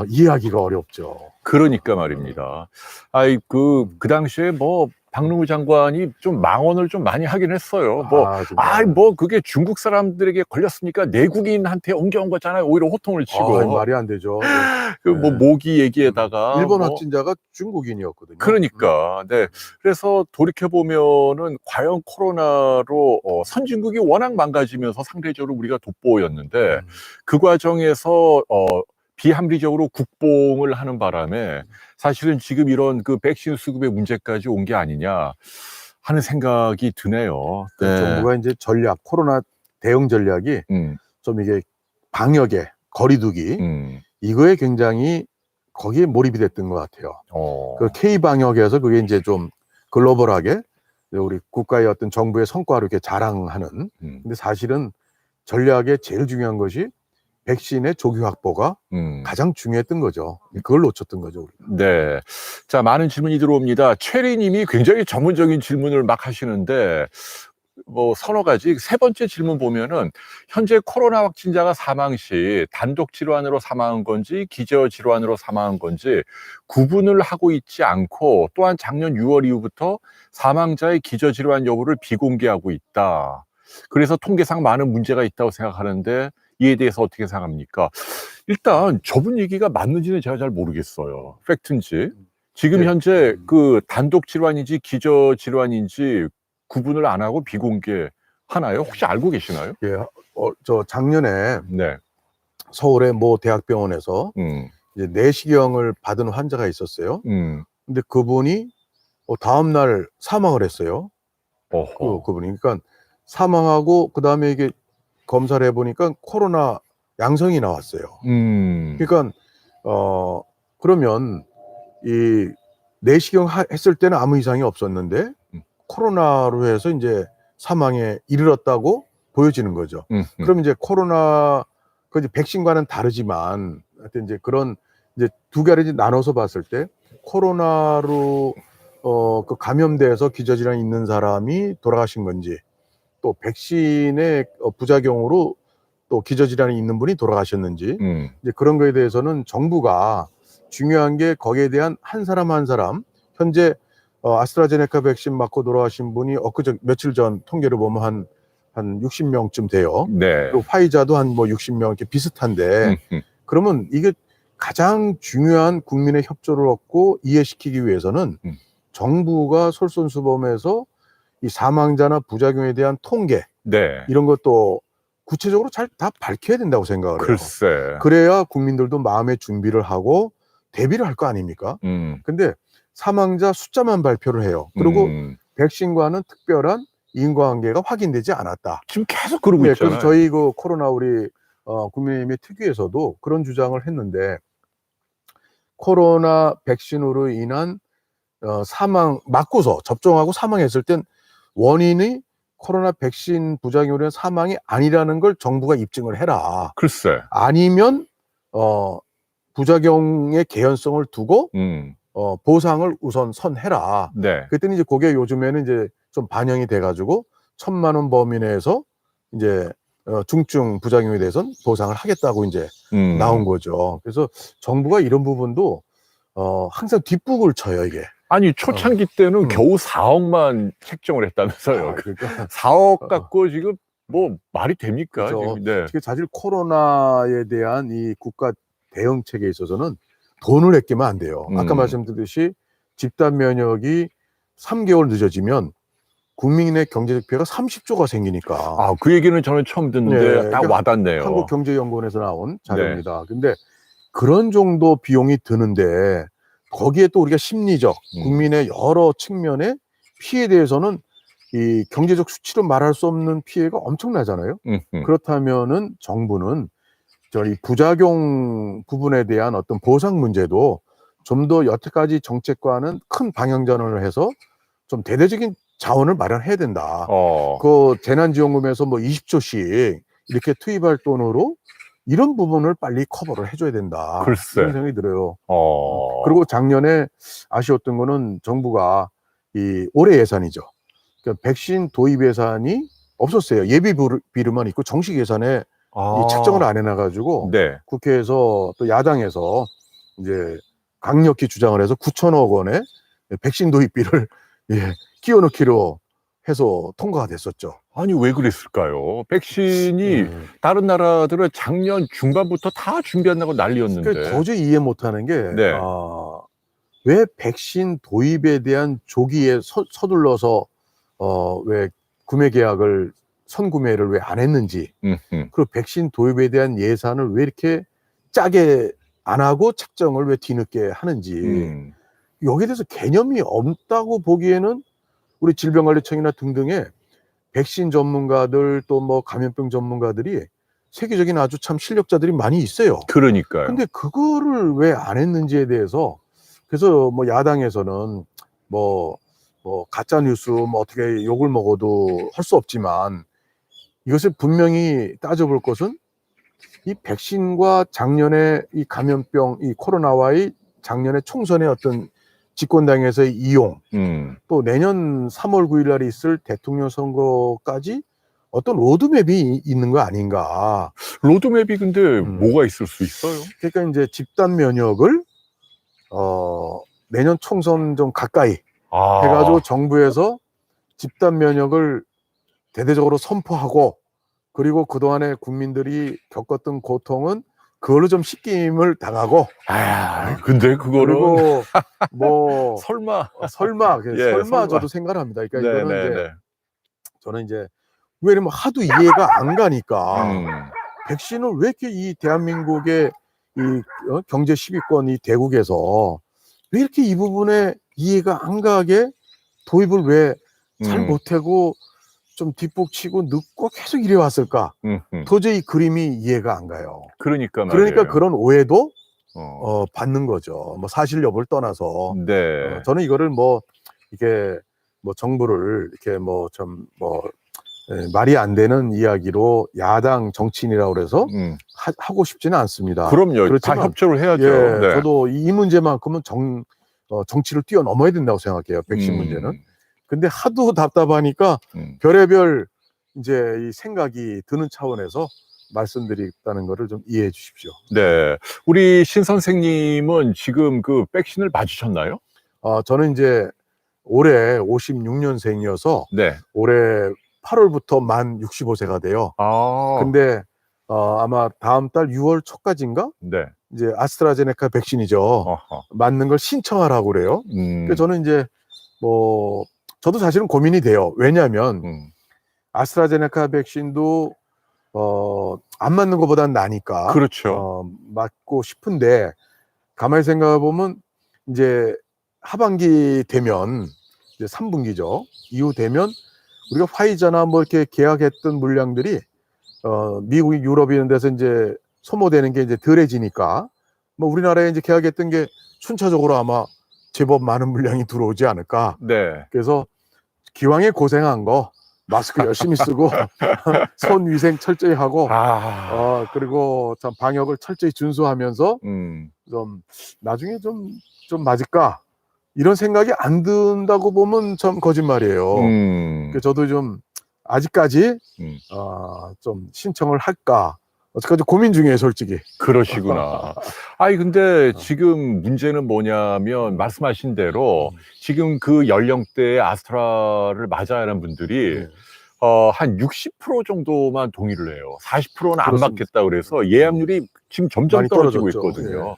이해하기가 어렵죠. 그러니까 말입니다. 그 당시에 뭐 박능우 장관이 좀 망언을 좀 많이 하긴 했어요. 뭐 그게 중국 사람들에게 걸렸으니까 내국인한테 옮겨온 거잖아요. 오히려 호통을 치고. 말이 안 되죠. 뭐 모기 얘기에다가 일본 확진자가 중국인이었거든요. 그러니까 네. 그래서 돌이켜 보면은 과연 코로나로 선진국이 워낙 망가지면서 상대적으로 우리가 돋보였는데 그 과정에서 비합리적으로 국뽕을 하는 바람에 사실은 지금 이런 그 백신 수급의 문제까지 온 게 아니냐 하는 생각이 드네요. 네. 정부가 이제 코로나 대응 전략이 좀 이게 방역에 거리두기 이거에 굉장히 거기에 몰입이 됐던 것 같아요. 그 K 방역에서 그게 이제 좀 글로벌하게 우리 국가의 어떤 정부의 성과를 이렇게 자랑하는. 근데 사실은 전략에 제일 중요한 것이 백신의 조기 확보가 가장 중요했던 거죠. 그걸 놓쳤던 거죠. 네. 자, 많은 질문이 들어옵니다. 최리님이 굉장히 전문적인 질문을 막 하시는데 뭐 서너 가지. 세 번째 질문 보면은 현재 코로나 확진자가 사망 시 단독 질환으로 사망한 건지 기저 질환으로 사망한 건지 구분을 하고 있지 않고 또한 작년 6월 이후부터 사망자의 기저 질환 여부를 비공개하고 있다. 그래서 통계상 많은 문제가 있다고 생각하는데 이에 대해서 어떻게 생각합니까? 일단 저분 얘기가 맞는지는 제가 잘 모르겠어요. 팩트인지. 지금 현재 그 단독 질환인지 기저 질환인지 구분을 안 하고 비공개 하나요? 혹시 알고 계시나요? 예, 저 작년에 네. 서울의 모 대학병원에서 이제 내시경을 받은 환자가 있었어요. 근데 그분이 다음 날 사망을 했어요. 그분이. 그러니까 사망하고 그 다음에 이게 검사를 해보니까 코로나 양성이 나왔어요. 그러니까 그러면 이 내시경 했을 때는 아무 이상이 없었는데 코로나로 해서 이제 사망에 이르렀다고 보여지는 거죠. 그럼 이제 코로나 그 이제 백신과는 다르지만 하여튼 이제 그런 이제 두 가지 나눠서 봤을 때 코로나로 그 감염돼서 기저질환이 있는 사람이 돌아가신 건지 또 백신의 부작용으로 또 기저질환이 있는 분이 돌아가셨는지 이제 그런 거에 대해서는 정부가 중요한 게 거기에 대한 한 사람 한 사람 현재 아스트라제네카 백신 맞고 돌아가신 분이 며칠 전 통계를 보면 한 60명쯤 돼요. 네. 그리고 화이자도 한 뭐 60명 이렇게 비슷한데 그러면 이게 가장 중요한 국민의 협조를 얻고 이해시키기 위해서는 정부가 솔선수범해서 이 사망자나 부작용에 대한 통계 네. 이런 것도 구체적으로 잘 다 밝혀야 된다고 생각을 해요. 글쎄. 그래야 국민들도 마음의 준비를 하고 대비를 할 거 아닙니까? 근데 사망자 숫자만 발표를 해요. 그리고 백신과는 특별한 인과관계가 확인되지 않았다. 지금 계속 그러고 네, 있잖아요. 그래서 저희 그 코로나 우리 국민의힘의 특위에서도 그런 주장을 했는데, 코로나 백신으로 인한 사망, 맞고서 접종하고 사망했을 땐 원인이 코로나 백신 부작용으로 인한 사망이 아니라는 걸 정부가 입증을 해라. 글쎄. 아니면 부작용의 개연성을 두고 보상을 우선 선해라. 네. 그랬더니 이제 그게 요즘에는 이제 좀 반영이 돼가지고 1,000만 원 범위 내에서 이제 중증 부작용에 대해서는 보상을 하겠다고 이제 나온 거죠. 그래서 정부가 이런 부분도 항상 뒷북을 쳐요, 이게. 아니, 초창기 때는 겨우 4억만 책정을 했다면서요. 그러니까 4억 갖고 지금 뭐 말이 됩니까? 그렇죠. 지금. 네. 특히 사실 코로나에 대한 이 국가 대응 체계에 있어서는 돈을 아끼면 안 돼요. 아까 말씀드렸듯이 집단 면역이 3개월 늦어지면 국민의 경제적 피해가 30조가 생기니까. 아, 그 얘기는 저는 처음 듣는데 딱 와닿네요. 한국경제연구원에서 나온 자료입니다. 근데 그런 정도 비용이 드는데 거기에 또 우리가 심리적, 국민의 여러 측면의 피해에 대해서는 이 경제적 수치로 말할 수 없는 피해가 엄청나잖아요. 그렇다면은 정부는 이 부작용 부분에 대한 어떤 보상 문제도 좀 더 여태까지 정책과는 큰 방향 전환을 해서 좀 대대적인 자원을 마련해야 된다. 그 재난지원금에서 뭐 20조씩 이렇게 투입할 돈으로 이런 부분을 빨리 커버를 해줘야 된다. 글쎄. 이런 생각이 들어요. 그리고 작년에 아쉬웠던 거는 정부가 이 올해 예산이죠. 그러니까 백신 도입 예산이 없었어요. 예비 비료만 있고 정식 예산에 이 책정을 안 해놔가지고 네. 국회에서 또 야당에서 이제 강력히 주장을 해서 9천억 원의 백신 도입비를 끼워넣기로 해서 통과가 됐었죠. 아니, 왜 그랬을까요? 백신이 다른 나라들은 작년 중반부터 다 준비한다고 난리였는데. 그러니까 도저히 이해 못하는 게 네. 왜 백신 도입에 대한 조기에 서둘러서 왜 구매 계약을 선구매를 왜 안 했는지, 그리고 백신 도입에 대한 예산을 왜 이렇게 짜게 안 하고 책정을 왜 뒤늦게 하는지 여기에 대해서 개념이 없다고 보기에는 우리 질병관리청이나 등등의 백신 전문가들 또 뭐 감염병 전문가들이 세계적인 아주 참 실력자들이 많이 있어요. 그러니까요. 근데 그거를 왜 안 했는지에 대해서, 그래서 뭐 야당에서는 뭐 가짜 뉴스 뭐 어떻게 욕을 먹어도 할 수 없지만 이것을 분명히 따져볼 것은 이 백신과 작년에 이 감염병 이 코로나와의 작년에 총선의 어떤 집권당에서의 이용, 또 내년 3월 9일 날에 있을 대통령 선거까지 어떤 로드맵이 있는 거 아닌가. 로드맵이 근데 뭐가 있을 수 있어요? 그러니까 이제 집단 면역을 내년 총선 좀 가까이 해가지고 정부에서 집단 면역을 대대적으로 선포하고, 그리고 그동안에 국민들이 겪었던 고통은 그걸로 좀 식김을 당하고. 근데 그거는 그리고 뭐 설마 설마 저도 생각합니다. 그러니까 이거는 이제 저는 이제 왜냐면 하도 이해가 안 가니까 백신을 왜 이렇게 이 대한민국의 이 경제 10위권 이 대국에서 왜 이렇게 이 부분에 이해가 안 가게 도입을 왜 잘 못하고 좀 뒷북치고 늦고 계속 이래 왔을까? 도저히 그림이 이해가 안 가요. 그러니까 말이에요. 그러니까 그런 오해도 받는 거죠. 뭐 사실 여부를 떠나서. 네. 저는 이거를 뭐 이게 뭐 정부를 이렇게 뭐 좀 뭐 말이 안 되는 이야기로 야당 정치인이라고 그래서 하고 싶지는 않습니다. 그럼요. 그렇지만, 다 협조를 해야죠. 네. 저도 이 문제만큼은 정치를 뛰어넘어야 된다고 생각해요. 백신 문제는. 근데 하도 답답하니까 별의별 이제 이 생각이 드는 차원에서 말씀드리겠다는 거를 좀 이해해 주십시오. 네. 우리 신 선생님은 지금 그 백신을 맞으셨나요? 저는 이제 올해 56년생이어서 네. 올해 8월부터 만 65세가 돼요. 근데 아마 다음 달 6월 초까지인가? 네. 이제 아스트라제네카 백신이죠. 맞는 걸 신청하라고 그래요. 그래서 저는 이제 뭐 저도 사실은 고민이 돼요. 왜냐하면 아스트라제네카 백신도 안 맞는 것보다는 나니까. 그렇죠. 맞고 싶은데 가만히 생각해 보면 이제 하반기 되면 이제 3분기죠. 이후 되면 우리가 화이자나 뭐 이렇게 계약했던 물량들이 미국이 유럽 이런 데서 이제 소모되는 게 이제 덜해지니까 뭐 우리나라에 이제 계약했던 게 순차적으로 아마 제법 많은 물량이 들어오지 않을까. 네. 그래서 기왕에 고생한 거 마스크 열심히 쓰고 손 위생 철저히 하고 그리고 참 방역을 철저히 준수하면서 좀 나중에 좀 맞을까 이런 생각이 안 든다고 보면 참 거짓말이에요. 그래서 저도 좀 아직까지 좀 신청을 할까 어디까지 고민 중이에요, 솔직히. 그러시구나. 아니 근데 지금 문제는 뭐냐면 말씀하신 대로 지금 그 연령대의 아스트라를 맞아야 하는 분들이 한 60% 정도만 동의를 해요. 40%는 안 그렇습니다. 맞겠다 그래서 예약률이 지금 점점 많이 떨어지고 떨어졌죠. 있거든요. 예.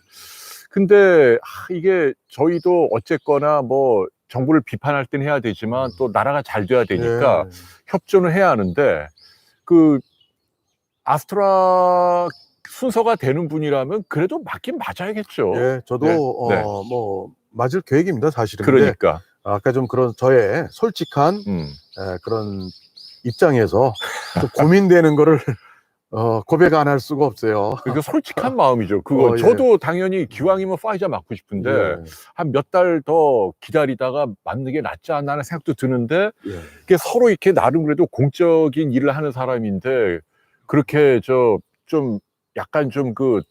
근데 이게 저희도 어쨌거나 뭐 정부를 비판할 땐 해야 되지만 또 나라가 잘 돼야 되니까 예. 협조는 해야 하는데 그 아스트라 순서가 되는 분이라면 그래도 맞긴 맞아야겠죠. 예, 저도 네. 네. 뭐 맞을 계획입니다, 사실은. 근데 그러니까 아까 좀 그런 저의 솔직한 그런 입장에서 좀 고민되는 거를 고백 안 할 수가 없어요. 그러니까 솔직한 마음이죠. 그거 예. 저도 당연히 기왕이면 파이자 맞고 싶은데 예. 한 몇 달 더 기다리다가 맞는 게 낫지 않나 하는 생각도 드는데 예. 이게 서로 이렇게 나름 그래도 공적인 일을 하는 사람인데 그렇게 좀 약간 좀 그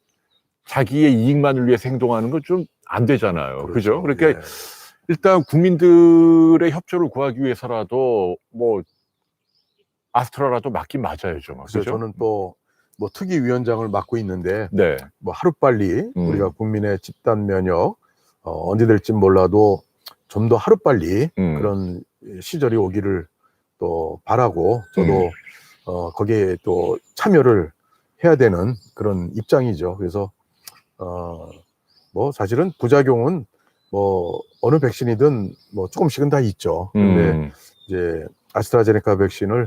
자기의 이익만을 위해서 행동하는 건 좀 안 되잖아요. 그죠? 그러니까 예. 일단 국민들의 협조를 구하기 위해서라도 뭐 아스트라라도 맞긴 맞아야죠. 그래서 그죠? 저는 또 뭐 특위위원장을 맡고 있는데 네. 뭐 하루빨리 우리가 국민의 집단 면역 언제 될진 몰라도 좀 더 하루빨리 그런 시절이 오기를 또 바라고 저도 거기에 또 참여를 해야 되는 그런 입장이죠. 그래서 뭐 사실은 부작용은 뭐 어느 백신이든 뭐 조금씩은 다 있죠. 근데 이제 아스트라제네카 백신을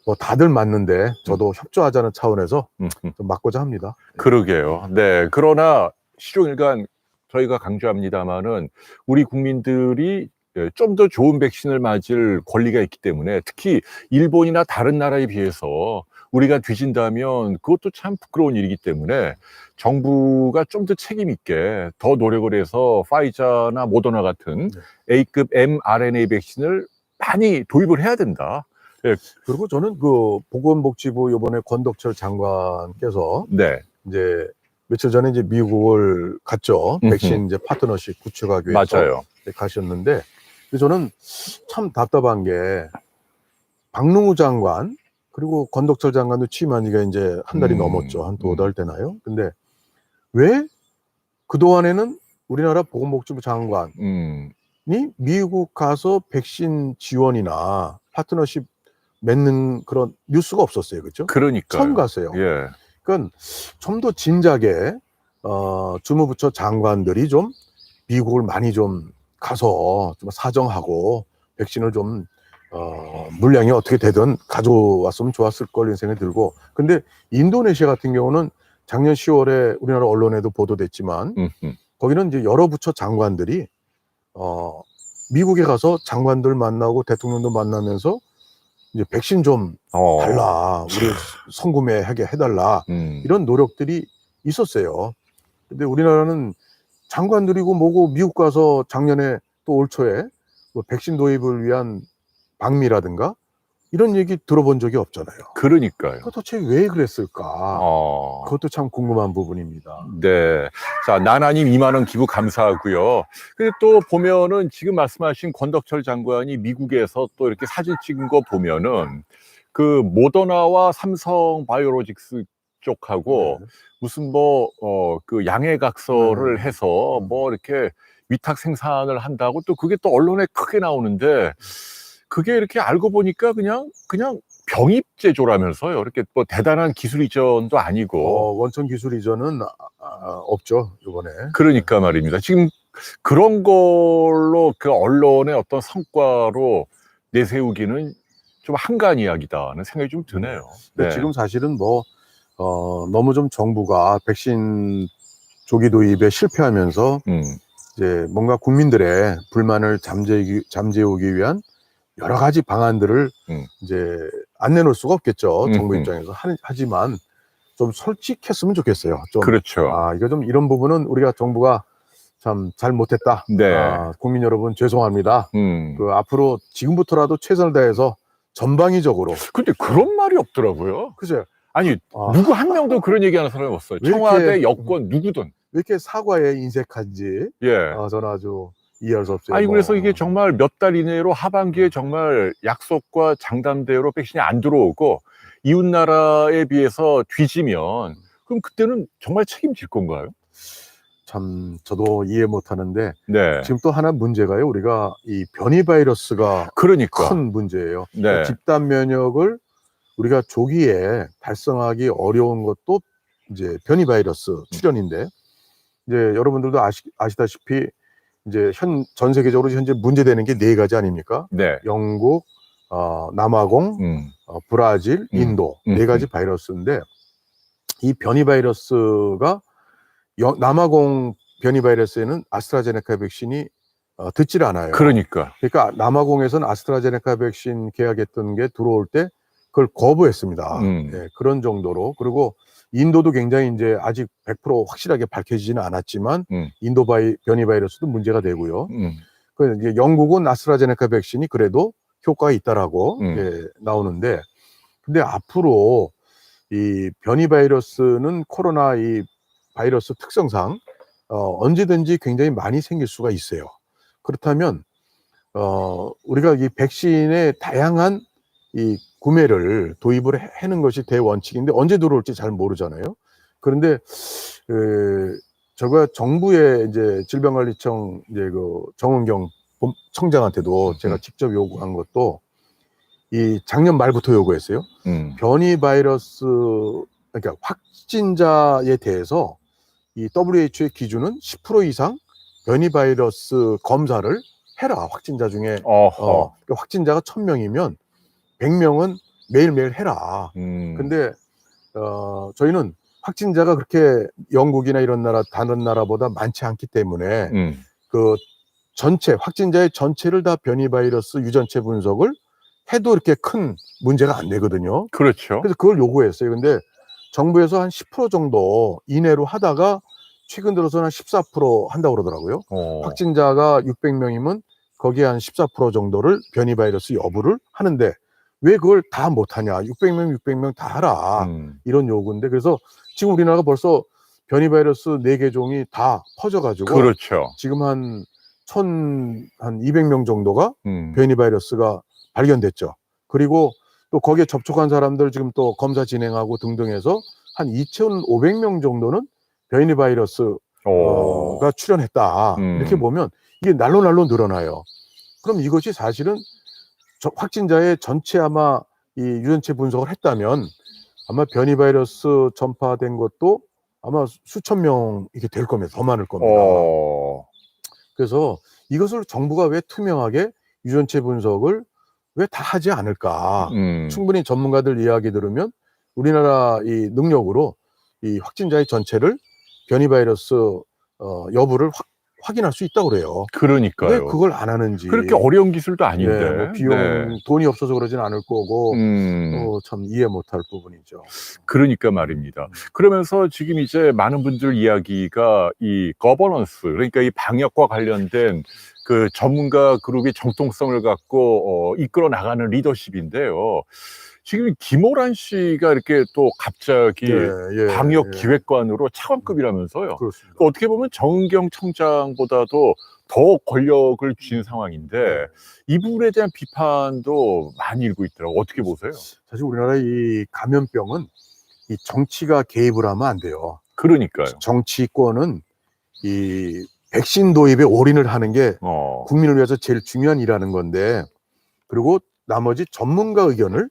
뭐 다들 맞는데 저도 협조하자는 차원에서 좀 맞고자 합니다. 그러게요. 네. 그러나 실용일관 저희가 강조합니다마는 우리 국민들이 좀 더 좋은 백신을 맞을 권리가 있기 때문에 특히 일본이나 다른 나라에 비해서 우리가 뒤진다면 그것도 참 부끄러운 일이기 때문에 정부가 좀 더 책임 있게 더 노력을 해서 파이자나 모더나 같은 A급 mRNA 백신을 많이 도입을 해야 된다. 예. 그리고 저는 그 보건복지부 이번에 권덕철 장관께서 네. 이제 며칠 전에 이제 미국을 갔죠. 백신 이제 파트너십 구축하기 위해서 맞아요. 가셨는데, 근데 저는 참 답답한 게 박능우 장관 그리고 권덕철 장관도 취임한 지가 이제 한 달이 넘었죠. 한 두어 달 되나요? 근데 왜 그동안에는 우리나라 보건복지부 장관이 미국 가서 백신 지원이나 파트너십 맺는 그런 뉴스가 없었어요. 그렇죠? 그러니까요. 처음 갔어요. 예. 그러니까 좀 더 진작에 주무부처 장관들이 좀 미국을 많이 좀 가서 좀 사정하고 백신을 좀 물량이 어떻게 되든 가져왔으면 좋았을 걸 이런 생각이 들고, 근데 인도네시아 같은 경우는 작년 10월에 우리나라 언론에도 보도됐지만 거기는 이제 여러 부처 장관들이 미국에 가서 장관들 만나고 대통령도 만나면서 이제 백신 좀 달라, 우리 선구매하게 해달라, 이런 노력들이 있었어요. 근데 우리나라는 장관들이고 뭐고 미국 가서 작년에 또 올 초에 뭐 백신 도입을 위한 방미라든가 이런 얘기 들어본 적이 없잖아요. 그러니까요. 도대체 왜 그랬을까? 그것도 참 궁금한 부분입니다. 네. 자, 나나님 2만 원 기부 감사하고요. 근데 또 보면은 지금 말씀하신 권덕철 장관이 미국에서 또 이렇게 사진 찍은 거 보면은 그 모더나와 삼성 바이오로직스 쪽하고 무슨 뭐 그 양해각서를 해서 뭐 이렇게 위탁 생산을 한다고 또 그게 또 언론에 크게 나오는데 그게 이렇게 알고 보니까 그냥 병입 제조라면서요. 이렇게 뭐 대단한 기술 이전도 아니고 원천 기술 이전은 없죠, 이번에. 그러니까 말입니다. 지금 그런 걸로 그 언론의 어떤 성과로 내세우기는 좀 한가한 이야기다는 생각이 좀 드네요. 네. 지금 사실은 뭐 너무 좀 정부가 백신 조기 도입에 실패하면서 이제 뭔가 국민들의 불만을 잠재우기 위한 여러 가지 방안들을 이제 안 내놓을 수가 없겠죠. 정부 입장에서. 하지만 좀 솔직했으면 좋겠어요. 좀, 그렇죠. 이거 좀 이런 부분은 우리가 정부가 참 잘못했다. 네. 국민 여러분 죄송합니다. 그 앞으로 지금부터라도 최선을 다해서 전방위적으로. 근데 그런 말이 없더라고요. 그죠? 아니, 누구 한 명도 그런 얘기하는 사람이 없어요. 청와대, 여권, 누구든. 왜 이렇게 사과에 인색한지. 예. 저는 아주 이해할 수 없어요. 아니, 그래서 이게 정말 몇 달 이내로 하반기에 정말 약속과 장담대로 백신이 안 들어오고 이웃나라에 비해서 뒤지면 그럼 그때는 정말 책임질 건가요? 참 저도 이해 못 하는데 네. 지금 또 하나 문제가요. 우리가 이 변이 바이러스가 그러니까 큰 문제예요. 네. 집단 면역을 우리가 조기에 달성하기 어려운 것도 이제 변이 바이러스 출현인데 이제 여러분들도 아시다시피 이제 전 세계적으로 현재 문제되는 게 4가지 아닙니까? 네. 영국, 남아공, 브라질, 인도 4가지 바이러스인데 이 변이 바이러스가 남아공 변이 바이러스에는 아스트라제네카 백신이 듣질 않아요. 그러니까 남아공에서는 아스트라제네카 백신 계약했던 게 들어올 때 그걸 거부했습니다. 네, 그런 정도로. 그리고 인도도 굉장히 이제 아직 100% 확실하게 밝혀지지는 않았지만 인도 변이 바이러스도 문제가 되고요. 그 이제 영국은 아스트라제네카 백신이 그래도 효과가 있다라고 나오는데, 근데 앞으로 이 변이 바이러스는 코로나 이 바이러스 특성상 언제든지 굉장히 많이 생길 수가 있어요. 그렇다면 우리가 이 백신의 다양한 이 구매를 도입을 하는 것이 대원칙인데 언제 들어올지 잘 모르잖아요. 그런데 저가 정부의 이제 질병관리청 이제 그 정은경 청장한테도 제가 직접 요구한 것도 이 작년 말부터 요구했어요. 변이 바이러스, 그러니까 확진자에 대해서 이 WHO의 기준은 10% 이상 변이 바이러스 검사를 해라. 확진자 중에 확진자가 1000명이면 100명은 매일매일 해라. 근데 저희는 확진자가 그렇게 영국이나 이런 나라 다른 나라보다 많지 않기 때문에 그 전체 확진자의 전체를 다 변이 바이러스 유전체 분석을 해도 이렇게 큰 문제가 안 되거든요. 그렇죠. 그래서 그걸 요구했어요. 근데 정부에서 한 10% 정도 이내로 하다가 최근 들어서는 한 14% 한다고 그러더라고요. 확진자가 600명이면 거기에 한 14% 정도를 변이 바이러스 여부를 하는데 왜 그걸 다 못하냐. 600명 다 하라. 이런 요구인데, 그래서 지금 우리나라가 벌써 변이 바이러스 4개 종이 다 퍼져가지고 그렇죠. 지금 한 200명 정도가 변이 바이러스가 발견됐죠. 그리고 또 거기에 접촉한 사람들 지금 또 검사 진행하고 등등 해서 한 2,500명 정도는 변이 바이러스가 출현했다. 이렇게 보면 이게 날로 늘어나요. 그럼 이것이 사실은 확진자의 전체 아마 이 유전체 분석을 했다면 아마 변이 바이러스 전파된 것도 아마 수천 명 이게 될 겁니다. 더 많을 겁니다. 그래서 이것을 정부가 왜 투명하게 유전체 분석을 왜 다 하지 않을까? 충분히 전문가들 이야기 들으면 우리나라 이 능력으로 이 확진자의 전체를 변이 바이러스 여부를 확인할 수 있다고 그래요. 그러니까요. 왜 그걸 안 하는지. 그렇게 어려운 기술도 아닌데. 뭐 비용, 돈이 없어서 그러진 않을 거고, 참 이해 못할 부분이죠. 그러니까 말입니다. 그러면서 지금 이제 많은 분들 이야기가 이 거버넌스, 그러니까 이 방역과 관련된 그 전문가 그룹이 정통성을 갖고 이끌어 나가는 리더십인데요. 지금 김호란 씨가 이렇게 또 갑자기 방역 기획관으로 차관급이라면서요. 그렇습니다. 어떻게 보면 정은경 청장보다도 더 권력을 쥔 상황인데 이 부분에 대한 비판도 많이 일고 있더라고요. 어떻게 보세요? 사실 우리나라 이 감염병은 이 정치가 개입을 하면 안 돼요. 그러니까요. 정치권은 이 백신 도입에 올인을 하는 게 국민을 위해서 제일 중요한 일하는 건데, 그리고 나머지 전문가 의견을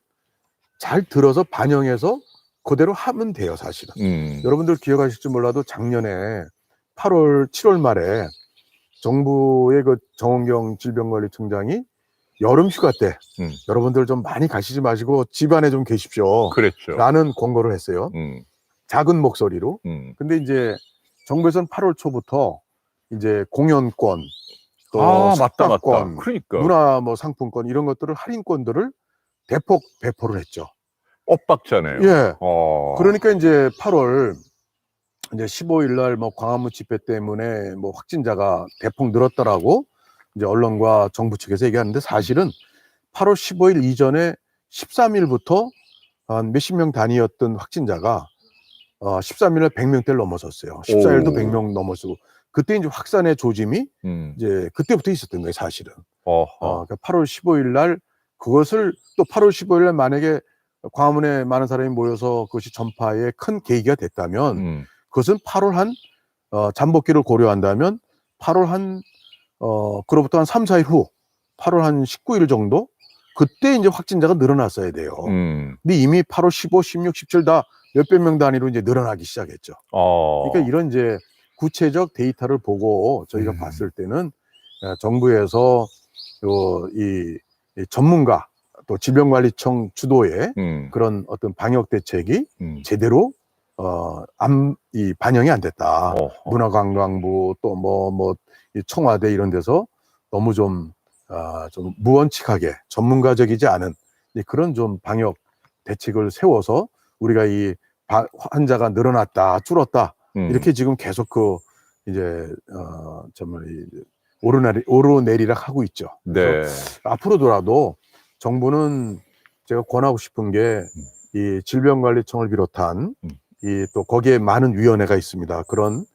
잘 들어서 반영해서 그대로 하면 돼요, 사실은. 여러분들 기억하실지 몰라도 작년에 8월, 7월 말에 정부의 그 정은경 질병관리청장이 여름 휴가 때 여러분들 좀 많이 가시지 마시고 집안에 좀 계십시오. 그랬죠. 라는 권고를 했어요. 작은 목소리로. 근데 이제 정부에서는 8월 초부터 이제 공연권, 또 맞다. 숙박권, 그러니까. 문화 뭐 상품권 이런 것들을 할인권들을 대폭 배포를 했죠. 엇박자네요. 예. 그러니까 이제 8월 이제 15일 날 뭐 광화문 집회 때문에 뭐 확진자가 대폭 늘었다라고 이제 언론과 정부 측에서 얘기하는데 사실은 8월 15일 이전에 13일부터 한 몇십 명 단위였던 확진자가 13일 날 100명대를 넘어섰어요. 14일도 100명 넘어서고 그때 이제 확산의 조짐이 이제 그때부터 있었던 거예요, 사실은. 그러니까 8월 15일 날 그것을 또 8월 15일 날 만약에 광화문에 많은 사람이 모여서 그것이 전파에 큰 계기가 됐다면 그것은 8월 한 잠복기를 고려한다면 8월 한 그로부터 한 3, 4일 후 8월 한 19일 정도 그때 이제 확진자가 늘어났어야 돼요. 근데 이미 8월 15, 16, 17 다 몇백 명 단위로 이제 늘어나기 시작했죠. 그러니까 이런 이제 구체적 데이터를 보고 저희가 봤을 때는 정부에서 이 전문가 또 질병관리청 주도의 그런 어떤 방역 대책이 제대로 반영이 안 됐다. 문화관광부 또 뭐 청와대 이런 데서 너무 좀 무원칙하게 전문가적이지 않은 그런 좀 방역 대책을 세워서 우리가 이 환자가 늘어났다 줄었다 이렇게 지금 계속 이제 정말 오르내리락 하고 있죠. 그래서 앞으로더라도 정부는 제가 권하고 싶은 게 이 질병관리청을 비롯한 이 또 거기에 많은 위원회가 있습니다. 그런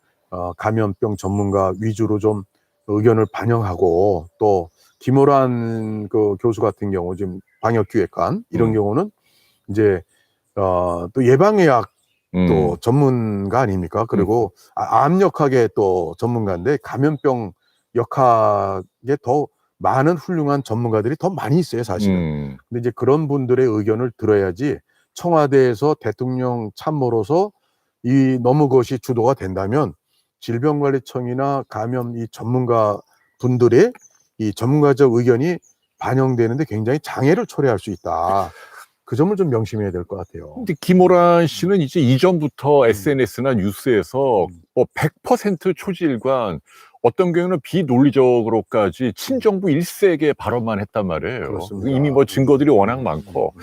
감염병 전문가 위주로 좀 의견을 반영하고 또 김호란 그 교수 같은 경우 지금 방역기획관 이런 경우는 이제 또 예방의학 또 전문가 아닙니까? 그리고 암역학의 또 전문가인데 감염병 역학에 더 많은 훌륭한 전문가들이 더 많이 있어요, 사실은. 근데 이제 그런 분들의 의견을 들어야지 청와대에서 대통령 참모로서 너무 그것이 주도가 된다면 질병관리청이나 감염 이 전문가 분들의 이 전문가적 의견이 반영되는데 굉장히 장애를 초래할 수 있다. 그 점을 좀 명심해야 될 것 같아요. 근데 김호란 씨는 이제 이전부터 SNS나 뉴스에서 뭐 100% 초질관, 어떤 경우는 비논리적으로까지 친정부 일색의 발언만 했단 말이에요. 그렇습니다. 이미 뭐 증거들이 워낙 많고.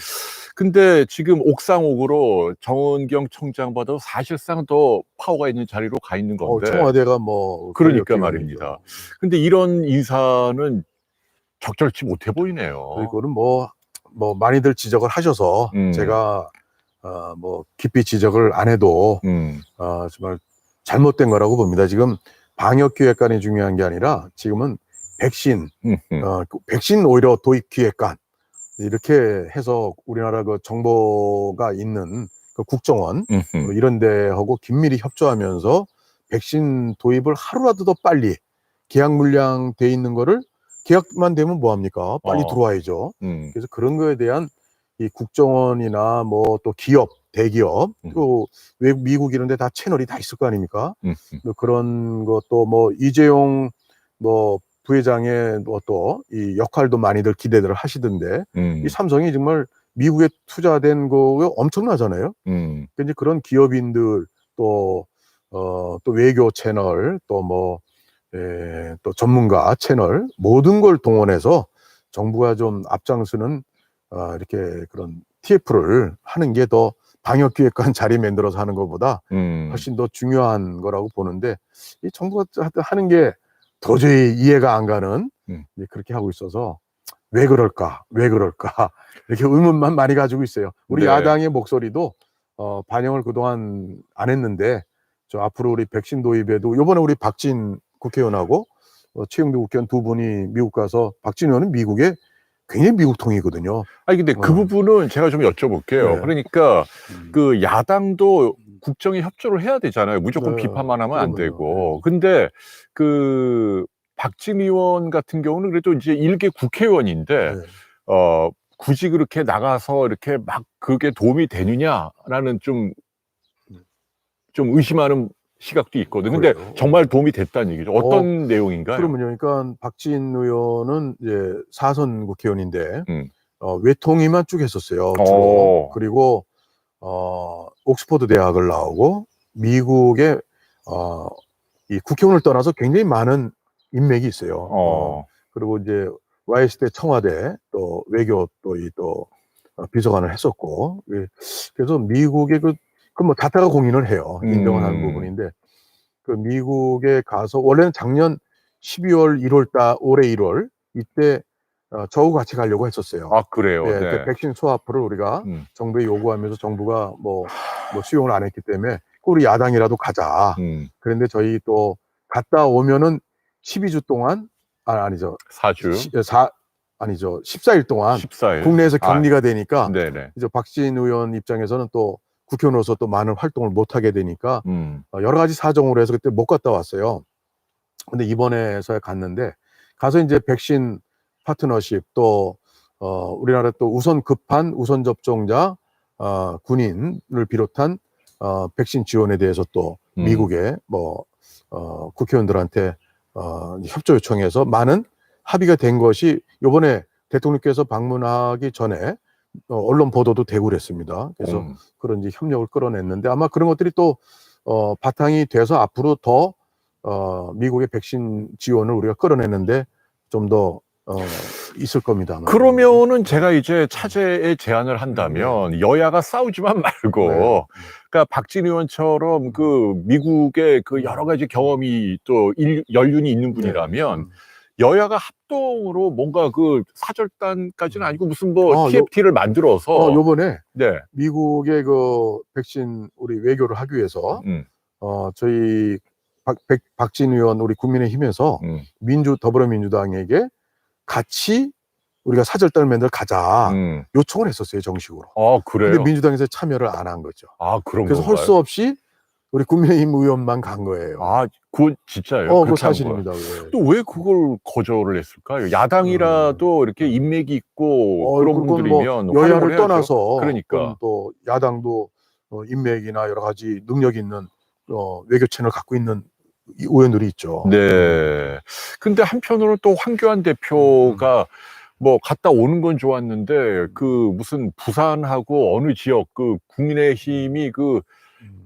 근데 지금 옥상옥으로 정은경 청장 봐도 사실상 더 파워가 있는 자리로 가 있는 건데. 청와대가 뭐 그러니까 말입니다. 근데 이런 인사는 적절치 못해 보이네요. 이거는 뭐 많이들 지적을 하셔서 제가 뭐 깊이 지적을 안 해도 정말 잘못된 거라고 봅니다. 지금 방역기획관이 중요한 게 아니라 지금은 백신 오히려 도입기획관 이렇게 해서 우리나라 그 정보가 있는 그 국정원 이런 데하고 긴밀히 협조하면서 백신 도입을 하루라도 더 빨리 계약 물량 돼 있는 거를 계약만 되면 뭐합니까? 빨리 들어와야죠. 그래서 그런 거에 대한 이 국정원이나 뭐 또 기업, 대기업, 또 외국, 미국 이런 데 다 채널이 다 있을 거 아닙니까? 그런 것도 뭐 이재용 뭐 부회장의 뭐 또 이 역할도 많이들 기대를 하시던데 이 삼성이 정말 미국에 투자된 거 엄청나잖아요. 근데 그런 기업인들 또 외교 채널 또 또 전문가 채널 모든 걸 동원해서 정부가 좀 앞장서는 이렇게 그런 TF를 하는 게 더 방역기획관 자리 만들어서 하는 것보다 훨씬 더 중요한 거라고 보는데 이 정부가 하는 게 도저히 이해가 안 가는 그렇게 하고 있어서 왜 그럴까 이렇게 의문만 많이 가지고 있어요. 우리 야당의 목소리도 반영을 그동안 안 했는데 저 앞으로 우리 백신 도입에도 요번에 우리 박진 국회의원하고 최영두 국회의원 두 분이 미국 가서 박진 의원은 미국에 굉장히 미국통이거든요. 아니 근데 그 부분은 제가 좀 여쭤볼게요. 네. 그러니까 그 야당도 국정에 협조를 해야 되잖아요. 무조건 네. 비판만 하면 안 그러면요. 되고. 근데 그 박진 의원 같은 경우는 그래도 이제 일개 국회의원인데 네. 굳이 그렇게 나가서 이렇게 막 그게 도움이 되느냐라는 좀 의심하는 시각도 있거든요. 근데 그래요. 정말 도움이 됐다는 얘기죠. 어떤 내용인가요? 그러면요. 그러니까 박진 의원은 이제 4선 국회의원인데 외통위만 쭉 했었어요. 주로. 그리고 옥스퍼드 대학을 나오고 미국의 이 국회의원을 떠나서 굉장히 많은 인맥이 있어요. 그리고 이제 와 있을 때 청와대 또 외교 또 비서관을 했었고, 예, 그래서 미국의 뭐 다타가 공인을 해요. 인정을 하는 부분인데, 그 미국에 가서 원래는 작년 12월 1월 올해 1월 이때 저하고 같이 가려고 했었어요. 아, 그래요? 예, 네. 그 백신 스와프를 우리가 정부에 요구하면서 정부가 뭐 수용을 안 했기 때문에 우리 야당이라도 가자. 그런데 저희 또 갔다 오면은 12주 동안 아니죠. 4주. 아니죠. 14일 동안 14일. 국내에서 격리가 되니까 네네. 이제 박진 의원 입장에서는 또 국회의원으로서 또 많은 활동을 못 하게 되니까 여러 가지 사정으로 해서 그때 못 갔다 왔어요. 근데 이번에서야 갔는데 가서 이제 백신 파트너십 또 우리나라 또 우선 급한 우선 접종자 군인을 비롯한 백신 지원에 대해서 또 미국의 뭐 국회의원들한테 협조 요청해서 많은 합의가 된 것이 이번에 대통령께서 방문하기 전에 언론 보도도 되고 그랬습니다. 그래서 그런 이제 협력을 끌어냈는데 아마 그런 것들이 또 바탕이 돼서 앞으로 더 미국의 백신 지원을 우리가 끌어내는데 좀 더 있을 겁니다. 아마. 그러면은 제가 이제 차제에 제안을 한다면 여야가 싸우지만 말고, 그러니까 박진 의원처럼 그 미국의 그 여러 가지 경험이 또 연륜이 있는 분이라면 여야가 합동으로 뭔가 그 사절단까지는 아니고 무슨 뭐 TFT를 만들어서 요번에 네. 미국의 그 백신 우리 외교를 하기 위해서 저희 박진 의원 우리 국민의힘에서 더불어민주당에게 같이 우리가 사절단을 만들어 가자 요청을 했었어요, 정식으로. 그래요? 근데 민주당에서 참여를 안 한 거죠. 그런 그래서 할 수 없이 우리 국민의힘 의원만 간 거예요. 그건 진짜예요? 그거 사실입니다. 또 왜 그걸 거절을 했을까요? 야당이라도 이렇게 인맥이 있고 그런 분들이면 뭐 여야를 떠나서 그러니까 또 야당도 인맥이나 여러 가지 능력 있는 외교 채널을 갖고 있는 의원들이 있죠. 네. 근데 한편으로는 또 황교안 대표가 뭐 갔다 오는 건 좋았는데 그 무슨 부산하고 어느 지역 그 국민의힘이 그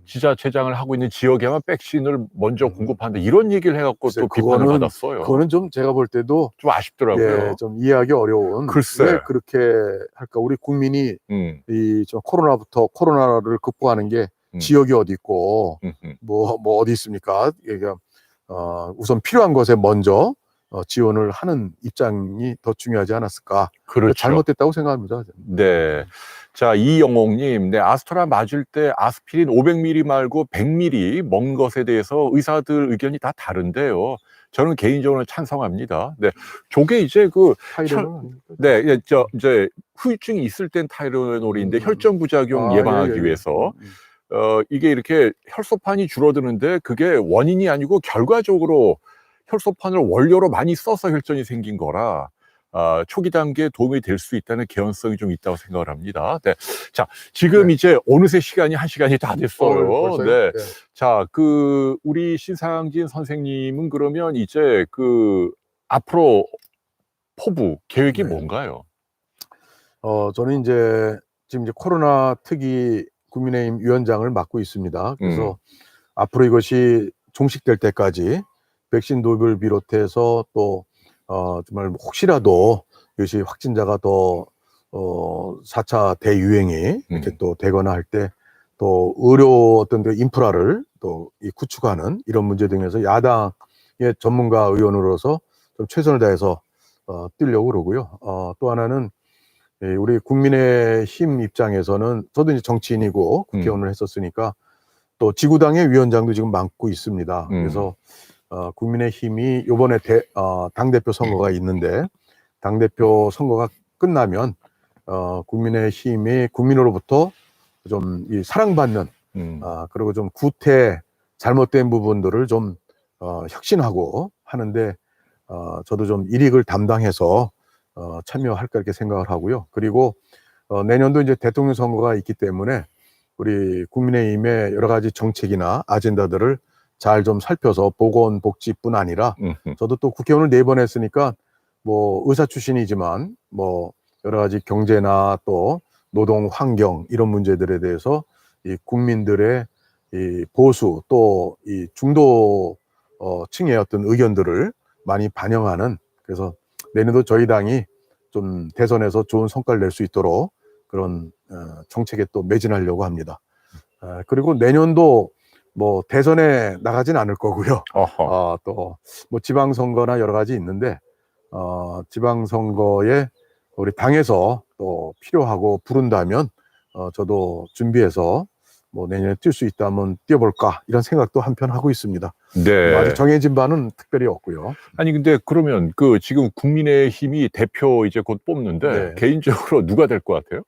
지자체장을 하고 있는 지역에만 백신을 먼저 공급한다 이런 얘기를 해갖고 또 비판을 받았어요. 그거는 좀 제가 볼 때도 좀 아쉽더라고요. 예, 좀 이해하기 어려운. 글쎄. 왜 그렇게 할까? 우리 국민이 이 좀 코로나를 극복하는 게 지역이 어디 있고 뭐 어디 있습니까? 그러니까 우선 필요한 것에 먼저 지원을 하는 입장이 더 중요하지 않았을까? 그렇죠. 잘못됐다고 생각합니다. 네. 자, 이영옥님, 네, 아스트라 맞을 때 아스피린 500ml 말고 100ml 먹는 것에 대해서 의사들 의견이 다 다른데요. 저는 개인적으로 찬성합니다. 네, 저게 이제 네, 이제 후유증이 있을 땐 타이레놀인데 혈전 부작용 예방하기 위해서 이게 이렇게 혈소판이 줄어드는데 그게 원인이 아니고 결과적으로 혈소판을 원료로 많이 써서 혈전이 생긴 거라 초기 단계에 도움이 될 수 있다는 개연성이 좀 있다고 생각을 합니다. 네. 자, 지금 이제 어느새 시간이 1시간이 다 됐어요. 네. 자, 우리 신상진 선생님은 그러면 이제 앞으로 포부 계획이 뭔가요? 저는 이제 지금 코로나 특위 국민의힘 위원장을 맡고 있습니다. 그래서 앞으로 이것이 종식될 때까지 백신 도입을 비롯해서 또 정말 혹시라도 이것이 확진자가 더 4차 대유행이 이렇게 또 되거나 할 때 또 의료 어떤 인프라를 또 구축하는 이런 문제 등에서 야당의 전문가 의원으로서 좀 최선을 다해서 뛰려고 그러고요. 또 하나는 우리 국민의힘 입장에서는 저도 이제 정치인이고 국회의원을 했었으니까 또 지구당의 위원장도 지금 맡고 있습니다. 그래서 국민의힘이 이번에 당대표 선거가 있는데 당대표 선거가 끝나면 국민의힘이 국민으로부터 좀 사랑받는 그리고 좀 잘못된 부분들을 좀 혁신하고 하는데 저도 좀 일익을 담당해서 참여할까 이렇게 생각을 하고요. 그리고 내년도 이제 대통령 선거가 있기 때문에 우리 국민의힘의 여러 가지 정책이나 아젠다들을 잘 좀 살펴서 보건복지뿐 아니라 저도 또 국회의원을 4번 했으니까 뭐 의사 출신이지만 뭐 여러 가지 경제나 또 노동 환경 이런 문제들에 대해서 이 국민들의 이 보수 또 이 중도 층의 어떤 의견들을 많이 반영하는, 그래서 내년도 저희 당이 좀 대선에서 좋은 성과를 낼 수 있도록 그런 정책에 또 매진하려고 합니다. 그리고 내년도 뭐 대선에 나가진 않을 거고요. 또 뭐 지방선거나 여러 가지 있는데 지방선거에 우리 당에서 또 필요하고 부른다면 저도 준비해서 뭐 내년에 뛸 수 있다면 뛰어볼까, 이런 생각도 한편 하고 있습니다. 네. 아직 정해진 바는 특별히 없고요. 아니 근데 그러면 그 지금 국민의힘이 대표 이제 곧 뽑는데 네. 개인적으로 누가 될 것 같아요?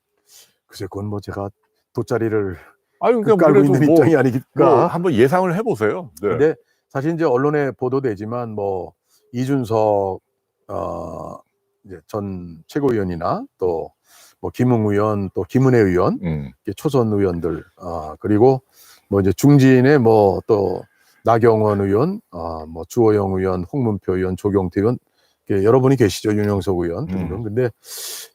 글쎄, 그건 뭐 제가 돗자리를 아유, 그러니까 깔고 그래도 있는 뭐, 입장이 아니니까. 뭐 한번 예상을 해보세요. 네. 근데 사실 이제 언론에 보도되지만 뭐 이준석 이제 전 최고위원이나 또 뭐 김웅 의원, 또 김은혜 의원, 초선 의원들, 그리고 뭐 이제 중진의 뭐 또 나경원 의원, 뭐 주호영 의원, 홍문표 의원, 조경태 의원, 여러 분이 계시죠. 윤영석 의원 등등. 근데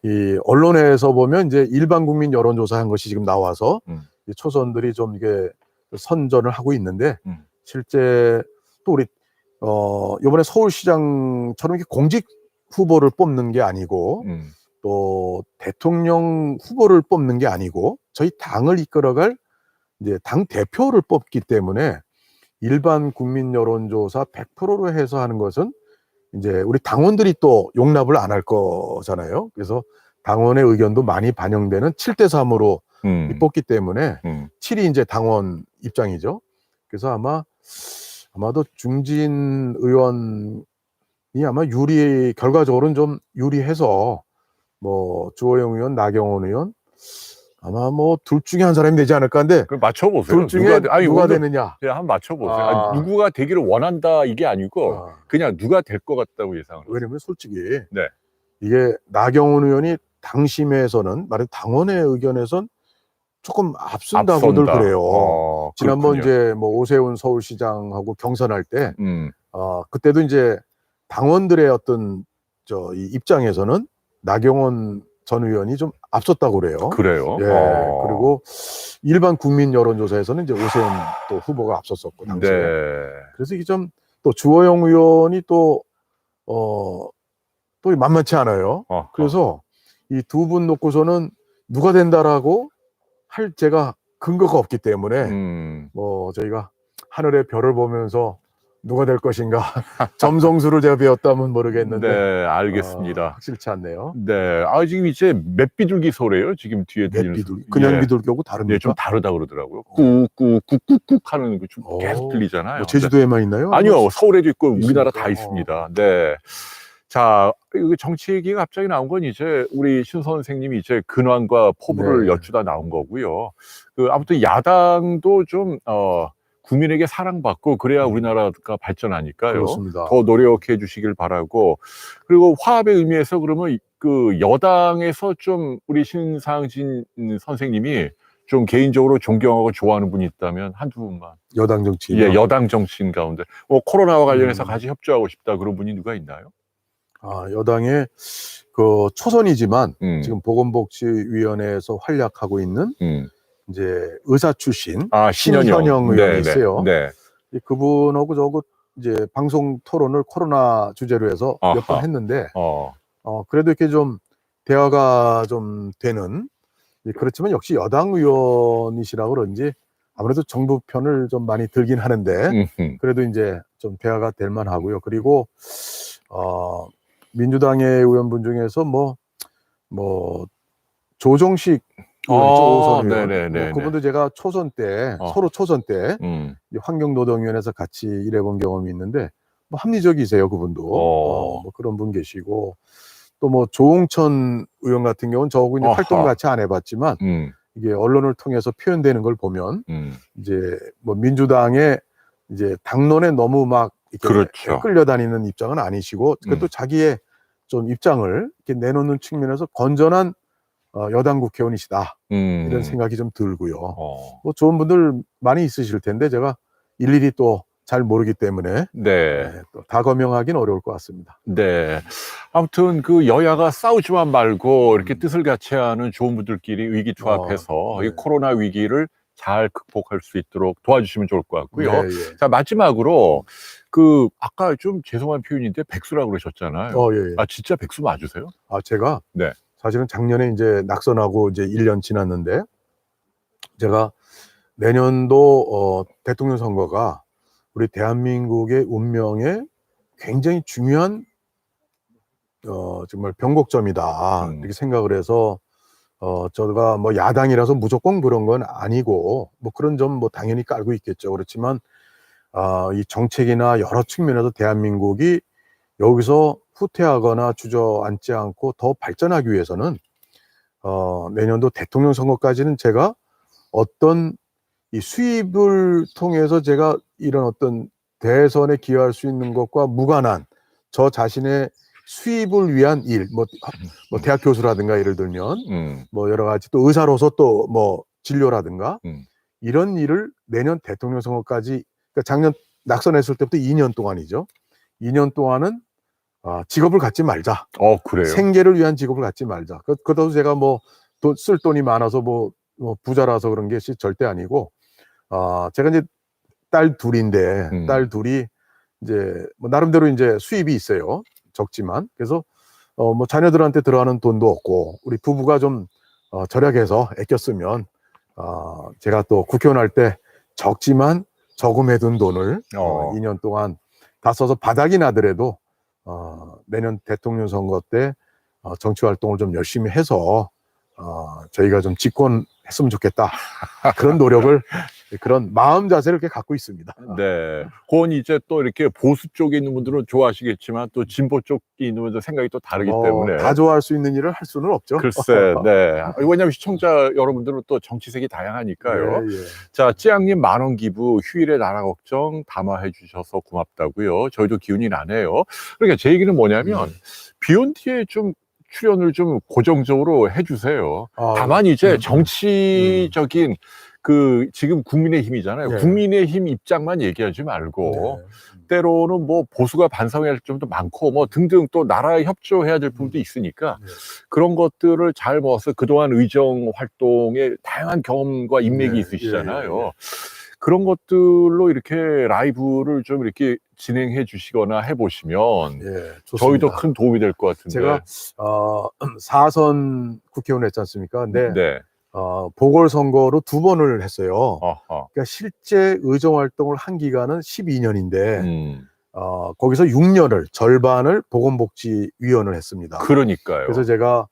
이 언론에서 보면 이제 일반 국민 여론조사한 것이 지금 나와서 이 초선들이 좀 이게 선전을 하고 있는데, 실제 또 우리 이번에 서울시장처럼 이렇게 공직 후보를 뽑는 게 아니고 또 대통령 후보를 뽑는 게 아니고 저희 당을 이끌어갈 이제 당 대표를 뽑기 때문에 일반 국민 여론조사 100%로 해서 하는 것은 이제 우리 당원들이 또 용납을 안 할 거잖아요. 그래서 당원의 의견도 많이 반영되는 7대3으로 뽑기 때문에 7이 이제 당원 입장이죠. 그래서 아마도 중진 의원이 아마 결과적으로는 좀 유리해서 뭐 주호영 의원, 나경원 의원 아마 뭐 둘 중에 한 사람이 되지 않을까 하는데, 그럼 맞춰보세요. 둘 중에 누가 오늘 되느냐? 그냥 한번 맞춰보세요. 누구가 되기를 원한다 이게 아니고 그냥 누가 될 것 같다고 예상을. 왜냐면 솔직히 네. 이게 나경원 의원이 당심에서는 말해 당원의 의견에선 조금 앞선다고들 그래요. 지난번 이제 뭐 오세훈 서울시장하고 경선할 때 그때도 이제 당원들의 어떤 이 입장에서는 나경원 전 의원이 좀 앞섰다고 그래요. 그래요? 예. 그리고 일반 국민 여론조사에서는 이제 오세훈 또 후보가 앞섰었고 당시에. 네. 그래서 이게 좀 또 주호영 의원이 또 만만치 않아요. 그래서 이 두 분 놓고서는 누가 된다라고 할 제가 근거가 없기 때문에 뭐 저희가 하늘의 별을 보면서 누가 될 것인가 점성술을 제가 배웠다면 모르겠는데. 네, 알겠습니다. 확실치 않네요. 네, 지금 이제 맷비둘기 소리예요. 지금 뒤에 들리는 소리. 그냥 비둘기하고 다릅니까? 네, 좀 다르다 그러더라고요. 꾹꾹꾹꾹꾹 하는 거 좀 계속 들리잖아요. 뭐 제주도에만 있나요? 아니요, 서울에도 있고 우리나라 다 있습니다. 네. 자, 정치 얘기가 갑자기 나온 건 이제 우리 신 선생님이 이제 근황과 포부를 여쭈다 나온 거고요. 아무튼 야당도 좀 국민에게 사랑받고 그래야 우리나라가 발전하니까요. 그렇습니다. 더 노력해 주시길 바라고. 그리고 화합의 의미에서 그러면 여당에서 좀 우리 신상진 선생님이 좀 개인적으로 존경하고 좋아하는 분이 있다면 한두 분만. 여당 정치인. 예, 여당 정치인 가운데 코로나와 관련해서 같이 협조하고 싶다 그런 분이 누가 있나요? 여당의 초선이지만 지금 보건복지위원회에서 활약하고 있는 이제 의사 출신 신현영 의원이 있어요. 네. 그분하고 저하고 이제 방송 토론을 코로나 주제로 해서 몇 번 했는데 그래도 이렇게 좀 대화가 좀 되는, 그렇지만 역시 여당 의원이시라고 그런지 아무래도 정부 편을 좀 많이 들긴 하는데 그래도 이제 좀 대화가 될 만하고요. 그리고 민주당의 의원분 중에서 뭐 조정식 의원, 의원. 그분도 제가 초선 때 서로 초선 때 환경노동위원회에서 같이 일해본 경험이 있는데 뭐 합리적이세요. 그분도 뭐 그런 분 계시고, 또 뭐 조홍천 의원 같은 경우는 저하고 이제 활동 같이 안 해봤지만 이게 언론을 통해서 표현되는 걸 보면 이제 뭐 민주당의 이제 당론에 너무 막 이렇게 끌려다니는 입장은 아니시고, 그것도 자기의 좀 입장을 이렇게 내놓는 측면에서 건전한 여당 국회의원이시다, 이런 생각이 좀 들고요. 뭐 좋은 분들 많이 있으실 텐데 제가 일일이 또 잘 모르기 때문에 또 다 거명하기는 어려울 것 같습니다. 네. 아무튼 여야가 싸우지만 말고 이렇게 뜻을 같이 하는 좋은 분들끼리 의기투합해서 이 코로나 위기를 잘 극복할 수 있도록 도와주시면 좋을 것 같고요. 자, 마지막으로 아까 좀 죄송한 표현인데 백수라고 그러셨잖아요. 예, 예. 아, 진짜 백수 맞으세요? 제가 네. 사실은 작년에 이제 낙선하고 이제 1년 지났는데, 제가 내년도 대통령 선거가 우리 대한민국의 운명에 굉장히 중요한 정말 변곡점이다, 이렇게 생각을 해서 제가 뭐 야당이라서 무조건 그런 건 아니고, 뭐 그런 점 뭐 당연히 깔고 있겠죠. 그렇지만 이 정책이나 여러 측면에서 대한민국이 여기서 후퇴하거나 주저앉지 않고 더 발전하기 위해서는 내년도 대통령 선거까지는 제가 어떤 이 수입을 통해서 제가 이런 어떤 대선에 기여할 수 있는 것과 무관한 저 자신의 수입을 위한 일, 뭐 대학 교수라든가 예를 들면 뭐 여러 가지 또 의사로서 또 뭐 진료라든가 이런 일을 내년 대통령 선거까지, 그러니까 작년 낙선했을 때부터 2년 동안이죠. 2년 동안은 직업을 갖지 말자. 그래요? 생계를 위한 직업을 갖지 말자. 그렇다고 제가 뭐 쓸 돈이 많아서 뭐 부자라서 그런 게 절대 아니고, 제가 이제 딸 둘인데 딸 둘이 이제 뭐 나름대로 이제 수입이 있어요. 적지만. 그래서 뭐 자녀들한테 들어가는 돈도 없고, 우리 부부가 좀 절약해서 아껴 쓰면 제가 또 국회의원 할 때 적지만 저금해둔 돈을 2년 동안 다 써서 바닥이 나더라도 내년 대통령 선거 때 정치 활동을 좀 열심히 해서 저희가 좀 집권했으면 좋겠다. 그런 노력을, 그런 마음 자세를 이렇게 갖고 있습니다. 네. 그건 이제 또 이렇게 보수 쪽에 있는 분들은 좋아하시겠지만 또 진보 쪽에 있는 분들 생각이 또 다르기 때문에. 다 좋아할 수 있는 일을 할 수는 없죠. 글쎄, 네. 왜냐하면 시청자 여러분들은 또 정치색이 다양하니까요. 예, 예. 자, 찌양님 10,000원 기부, 휴일에 나라 걱정 담화해 주셔서 고맙다고요. 저희도 기운이 나네요. 그러니까 제 얘기는 뭐냐면 비욘티에 좀 출연을 좀 고정적으로 해주세요. 다만 이제 정치적인 지금 국민의힘이잖아요. 네. 국민의힘 입장만 얘기하지 말고 때로는 뭐 보수가 반성해야 할 점도 많고 뭐 등등 또 나라에 협조해야 될 부분도 있으니까 그런 것들을 잘 모아서 그동안 의정 활동에 다양한 경험과 인맥이 있으시잖아요. 그런 것들로 이렇게 라이브를 좀 이렇게 진행해 주시거나 해보시면 저희도 큰 도움이 될 것 같은데. 제가 4선 국회의원 했지 않습니까? 근데 네. 보궐선거로 2번을 했어요. 어허. 그러니까 실제 의정 활동을 한 기간은 12년인데 거기서 6년을 절반을 보건복지위원을 했습니다. 그러니까요. 그래서 제가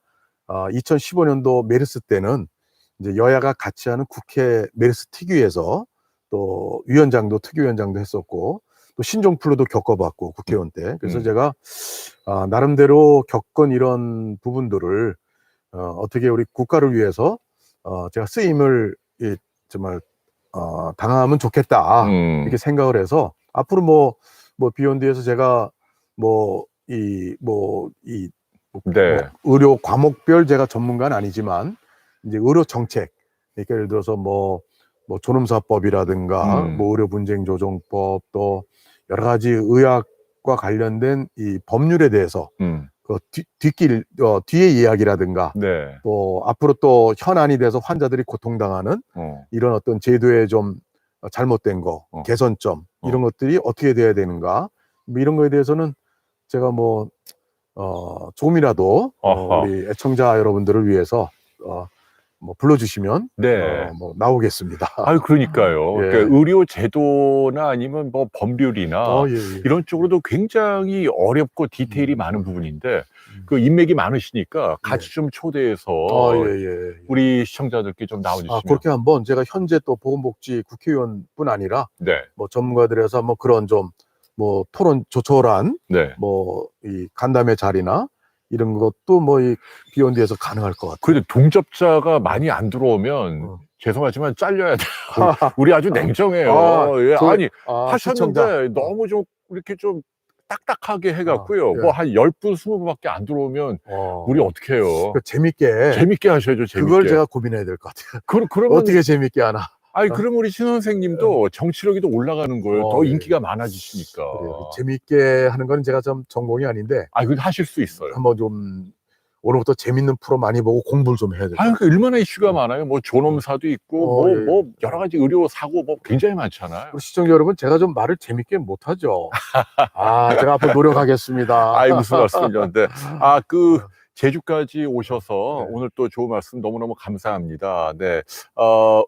2015년도 메르스 때는 이제 여야가 같이 하는 국회 메르스 특위에서 또 위원장도 특위위원장도 했었고, 또 신종플루도 겪어봤고 국회의원 때. 그래서 제가 나름대로 겪은 이런 부분들을 어떻게 우리 국가를 위해서 제가 쓰임을 정말 당하면 좋겠다, 이렇게 생각을 해서 앞으로 뭐 비욘드에서 제가 의료 과목별 제가 전문가는 아니지만 이제 의료 정책, 그러니까 예를 들어서 뭐 존엄사법이라든가 뭐 의료 분쟁 조정법, 또 여러 가지 의학과 관련된 이 법률에 대해서 뒤의 이야기라든가 또 앞으로 또 현안이 돼서 환자들이 고통당하는 이런 어떤 제도의 좀 잘못된 거, 개선점, 이런 것들이 어떻게 돼야 되는가, 뭐 이런 거에 대해서는 제가 조금이라도 우리 애청자 여러분들을 위해서 뭐 불러주시면 뭐 나오겠습니다. 그러니까요. 그러니까 의료 제도나 아니면 뭐 법률이나 이런 쪽으로도 굉장히 어렵고 디테일이 많은 부분인데 그 인맥이 많으시니까 같이 좀 초대해서 우리 시청자들께 좀 나와주시면. 그렇게 한번 제가 현재 또 보건복지 국회의원뿐 아니라 뭐 전문가들에서 뭐 그런 좀 뭐 토론 조촐한 뭐 이 간담회 자리나 이런 것도 뭐 이 비욘드에서 가능할 것 같아요. 그래도 동접자가 많이 안 들어오면 죄송하지만 잘려야 돼요. 우리 아주 냉정해요. 아니 하셨는데 시청자. 너무 좀 이렇게 좀 딱딱하게 해갖고요. 뭐 한 10분, 20분밖에 안 들어오면 우리 어떻게 해요? 재밌게 하셔야죠. 재밌게. 그걸 제가 고민해야 될 것 같아요. 그러면 어떻게 재밌게 하나? 그럼 우리 신 선생님도 정치력이 더 올라가는 거예요. 더 인기가 많아지시니까. 그래요. 재밌게 하는 건 제가 좀 전공이 아닌데. 그건 하실 수 있어요. 한번 좀 오늘부터 재밌는 프로 많이 보고 공부를 좀 해야 돼요. 아, 그 얼마나 이슈가 많아요. 뭐 존엄사도 있고, 예, 뭐 여러 가지 의료 사고 뭐 굉장히 많잖아요. 우리 시청자 여러분, 제가 좀 말을 재밌게 못하죠. 제가 앞으로 노력하겠습니다. 아이, 무슨 말씀이죠. 네. 제주까지 오셔서 오늘 또 좋은 말씀 너무너무 감사합니다. 네.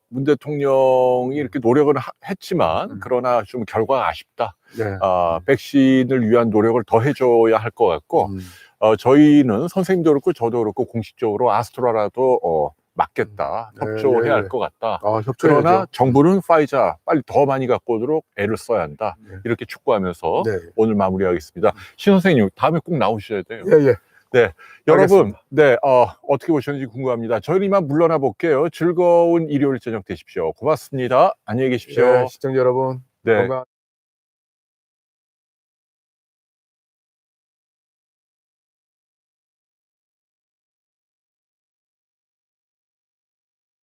문 대통령이 이렇게 노력은 했지만, 그러나 좀 결과가 아쉽다. 네. 백신을 위한 노력을 더 해줘야 할 것 같고, 저희는 선생님도 그렇고 저도 그렇고 공식적으로 아스트라라도 맞겠다, 협조해야 할 것 같다. 그러나 정부는 파이자 빨리 더 많이 갖고 오도록 애를 써야 한다. 이렇게 촉구하면서 오늘 마무리하겠습니다. 신 선생님, 다음에 꼭 나오셔야 돼요. 네, 여러분, 어떻게 보셨는지 궁금합니다. 저희는 이만 물러나 볼게요. 즐거운 일요일 저녁 되십시오. 고맙습니다. 안녕히 계십시오. 시청자 여러분, 건강